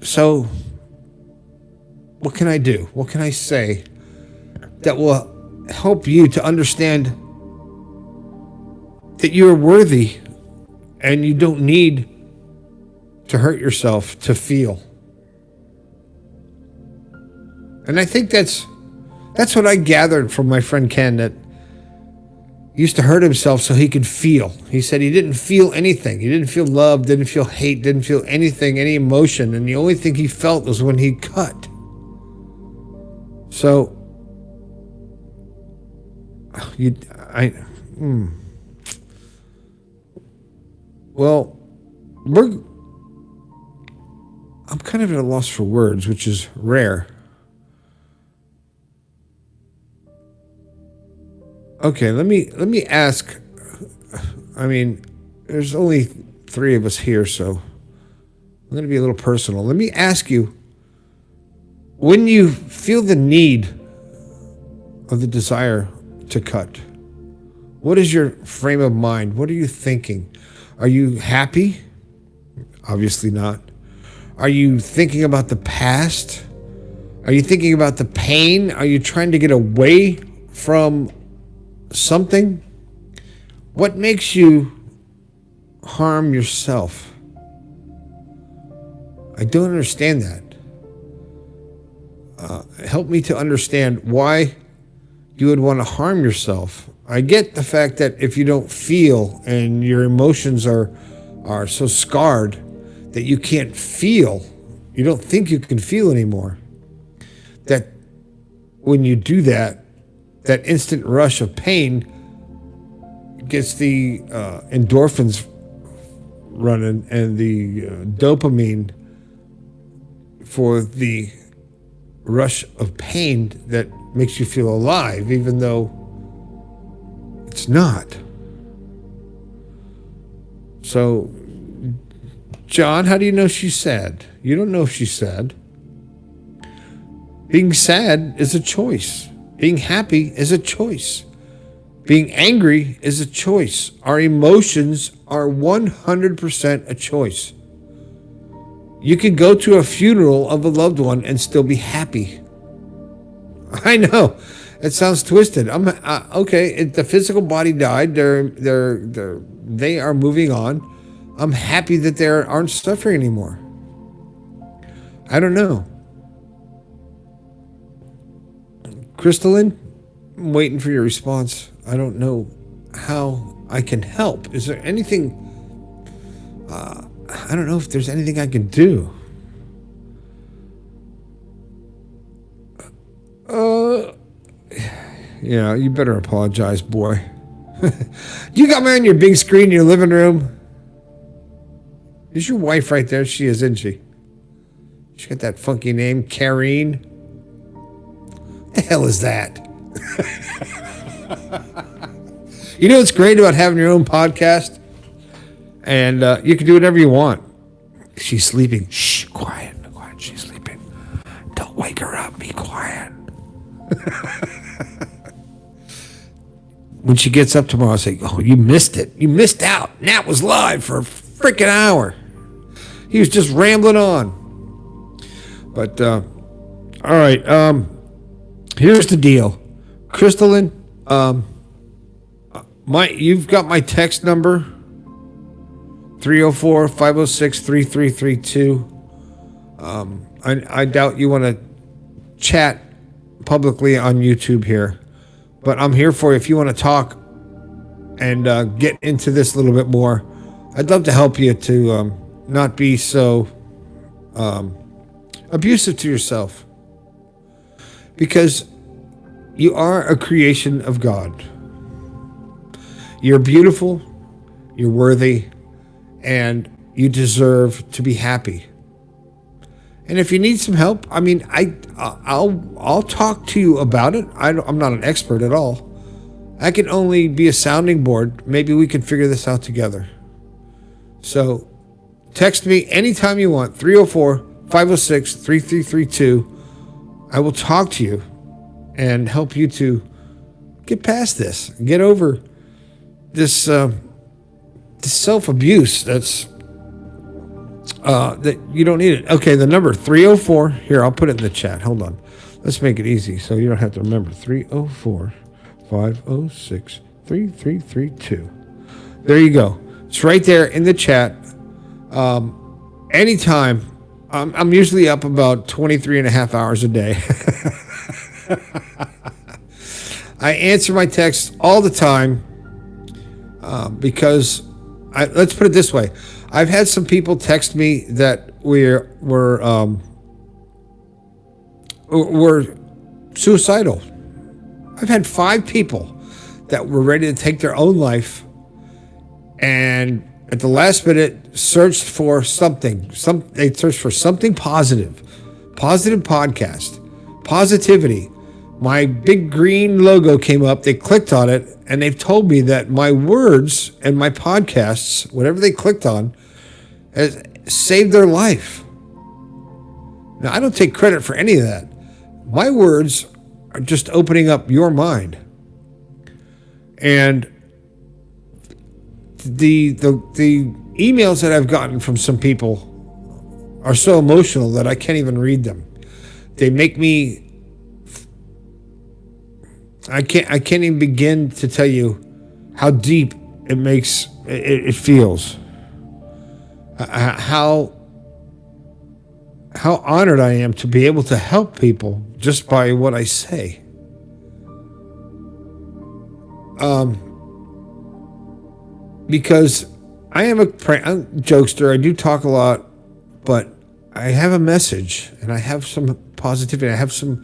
So, what can I do? What can I say that will help you to understand that you are worthy and you don't need to hurt yourself to feel? And I think that's what I gathered from my friend Ken, that he used to hurt himself so he could feel. He said he didn't feel anything. He didn't feel love, didn't feel hate, didn't feel anything, any emotion. And the only thing he felt was when he cut. So, well, I'm kind of at a loss for words, which is rare. Okay, let me ask. I mean, there's only 3 of us here, so I'm going to be a little personal. Let me ask you, when you feel the need of the desire to cut, what is your frame of mind? What are you thinking? Are you happy? Obviously not. Are you thinking about the past? Are you thinking about the pain? Are you trying to get away from something? What makes you harm yourself? I don't understand that. Help me to understand why you would want to harm yourself. I get the fact that if you don't feel and your emotions are so scarred that you can't feel, you don't think you can feel anymore, that when you do that, that instant rush of pain gets the endorphins running and the dopamine for the rush of pain that makes you feel alive, even though It's not. So, John, how do you know she's sad? You don't know if she's sad. Being sad is a choice. Being happy is a choice. Being angry is a choice. Our emotions are 100% a choice. You can go to a funeral of a loved one and still be happy. I know. It sounds twisted. Okay. The physical body died. They are moving on. I'm happy that they aren't suffering anymore. I don't know. Crystalline, I'm waiting for your response. I don't know how I can help. Is there anything? I don't know if there's anything I can do. Yeah, you better apologize, boy. You got me on your big screen in your living room. Is your wife right there? She is, isn't she? She got that funky name, Kareen. What the hell is that? You know what's great about having your own podcast? And you can do whatever you want. She's sleeping. Shh, quiet. She's sleeping. Don't wake her up. Be quiet. When she gets up tomorrow, I'll say, oh, you missed it. You missed out. Nat was live for a freaking hour. He was just rambling on. But, all right. Here's the deal. Crystalline, you've got my text number, 304-506-3332. I doubt you want to chat publicly on YouTube here, but I'm here for you if you want to talk and get into this a little bit more. I'd love to help you to not be so abusive to yourself, because you are a creation of God. You're beautiful, you're worthy, and you deserve to be happy. And if you need some help, I mean, I'll talk to you about it. I'm not an expert at all. I can only be a sounding board. Maybe we can figure this out together. So text me anytime you want, 304-506-3332. I will talk to you and help you to get past this, get over this self-abuse that you don't need it. Okay, the number 304, here, I'll put it in the chat. Hold on. Let's make it easy so you don't have to remember. 304-506-3332. There you go. It's right there in the chat. Anytime. I'm usually up about 23 and a half hours a day. I answer my texts all the time because let's put it this way. I've had some people text me that were suicidal. I've had 5 people that were ready to take their own life, and at the last minute searched for something. They searched for something positive podcast, positivity. My big green logo came up. They clicked on it, and they've told me that my words and my podcasts, whatever they clicked on, has saved their life. Now, I don't take credit for any of that. My words are just opening up your mind. And the emails that I've gotten from some people are so emotional that I can't even read them. They make me... I can't even begin to tell you how deep it feels. How honored I am to be able to help people just by what I say. Because I am I'm a jokester. I do talk a lot, but I have a message and I have some positivity. I have some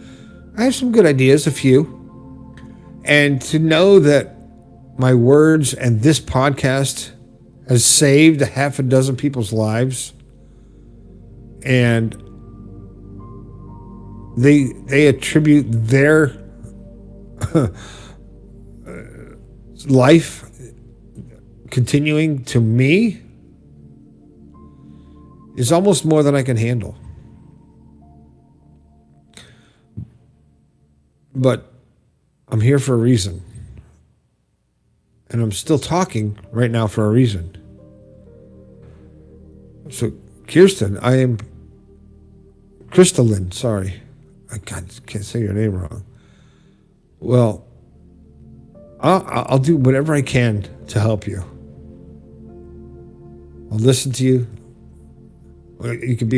good ideas, a few. And to know that my words and this podcast has saved 6 people's lives, and they attribute their life continuing to me is almost more than I can handle. But I'm here for a reason. And I'm still talking right now for a reason. So, Kirsten, I am Crystalline, sorry. I can't say your name wrong. Well, I'll do whatever I can to help you. I'll listen to you.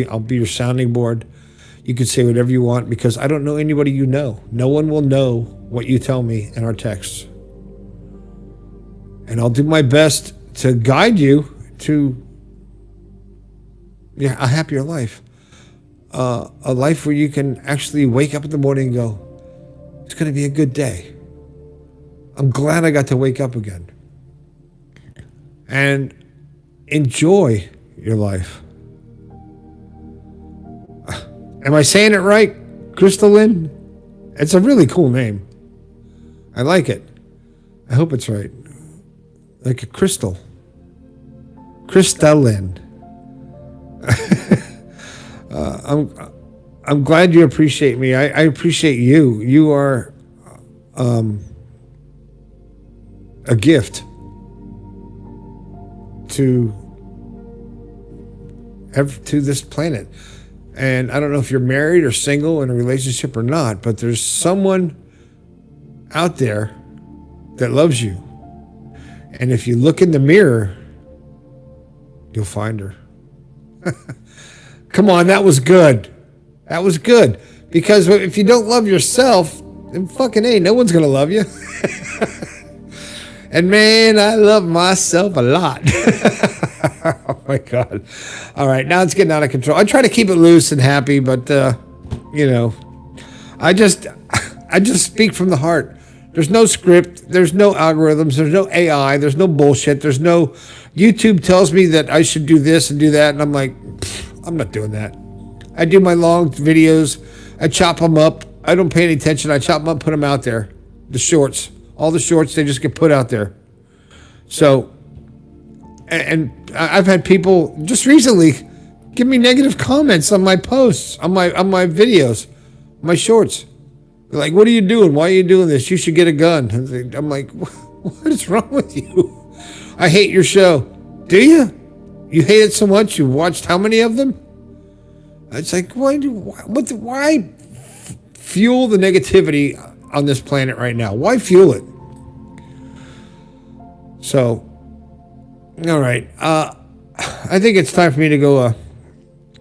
I'll be your sounding board. You can say whatever you want because I don't know anybody you know. No one will know what you tell me in our texts. And I'll do my best to guide you to a happier life. A life where you can actually wake up in the morning and go, it's going to be a good day. I'm glad I got to wake up again. And enjoy your life. Am I saying it right? Crystalline? It's a really cool name. I like it. I hope it's right. Like a crystal. Crystalline. I'm glad you appreciate me. I appreciate you. You are a gift to this planet. And I don't know if you're married or single in a relationship or not, but there's someone out there that loves you. And if you look in the mirror, you'll find her. Come on, that was good. That was good. Because if you don't love yourself, then fucking A, no one's going to love you. And man, I love myself a lot. Oh my God. All right, now it's getting out of control. I try to keep it loose and happy, but I just speak from the heart. There's no script, there's no algorithms, there's no AI, there's no bullshit, there's no YouTube tells me that I should do this and do that, and I'm like, I'm not doing that. I do my long videos, I chop them up, I don't pay any attention, I chop them up, put them out there. The shorts, all the shorts, they just get put out there. So, and I've had people just recently give me negative comments on my posts, on my videos, my shorts. They're like, what are you doing? Why are you doing this? You should get a gun. I'm like, what is wrong with you? I hate your show. Do you? You hate it so much? You watched how many of them? It's like, why fuel the negativity on this planet right now? Why fuel it? So, all right. I think it's time for me to go.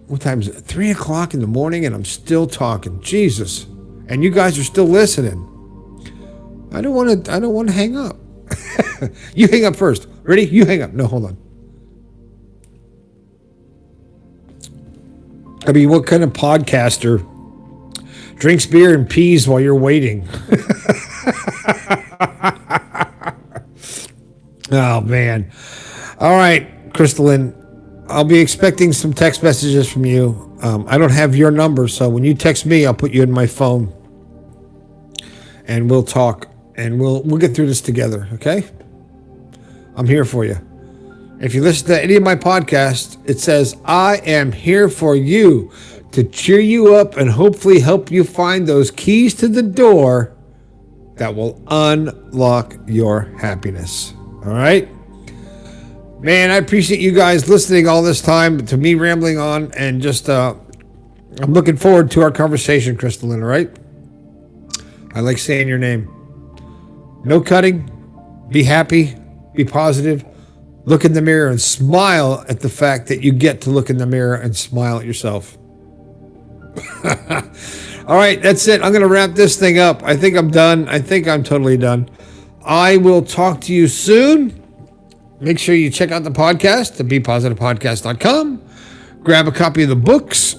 What time is it? 3 o'clock in the morning, and I'm still talking. Jesus. And you guys are still listening. I don't want to hang up. You hang up first. Ready? You hang up. No, hold on. I mean, what kind of podcaster drinks beer and pees while you're waiting? Oh, man. All right, Crystalline. I'll be expecting some text messages from you. I don't have your number, so when you text me, I'll put you in my phone. And we'll talk, and we'll get through this together, okay? I'm here for you. If you listen to any of my podcasts, it says, I am here for you to cheer you up and hopefully help you find those keys to the door that will unlock your happiness. All right? Man, I appreciate you guys listening all this time to me rambling on, and just I'm looking forward to our conversation, Crystalline, all right? I like saying your name. No cutting. Be happy. Be positive. Look in the mirror and smile at the fact that you get to look in the mirror and smile at yourself. All right, that's it. I'm going to wrap this thing up. I think I'm done. I think I'm totally done. I will talk to you soon. Make sure you check out the podcast at BePositivePodcast.com. Grab a copy of the books.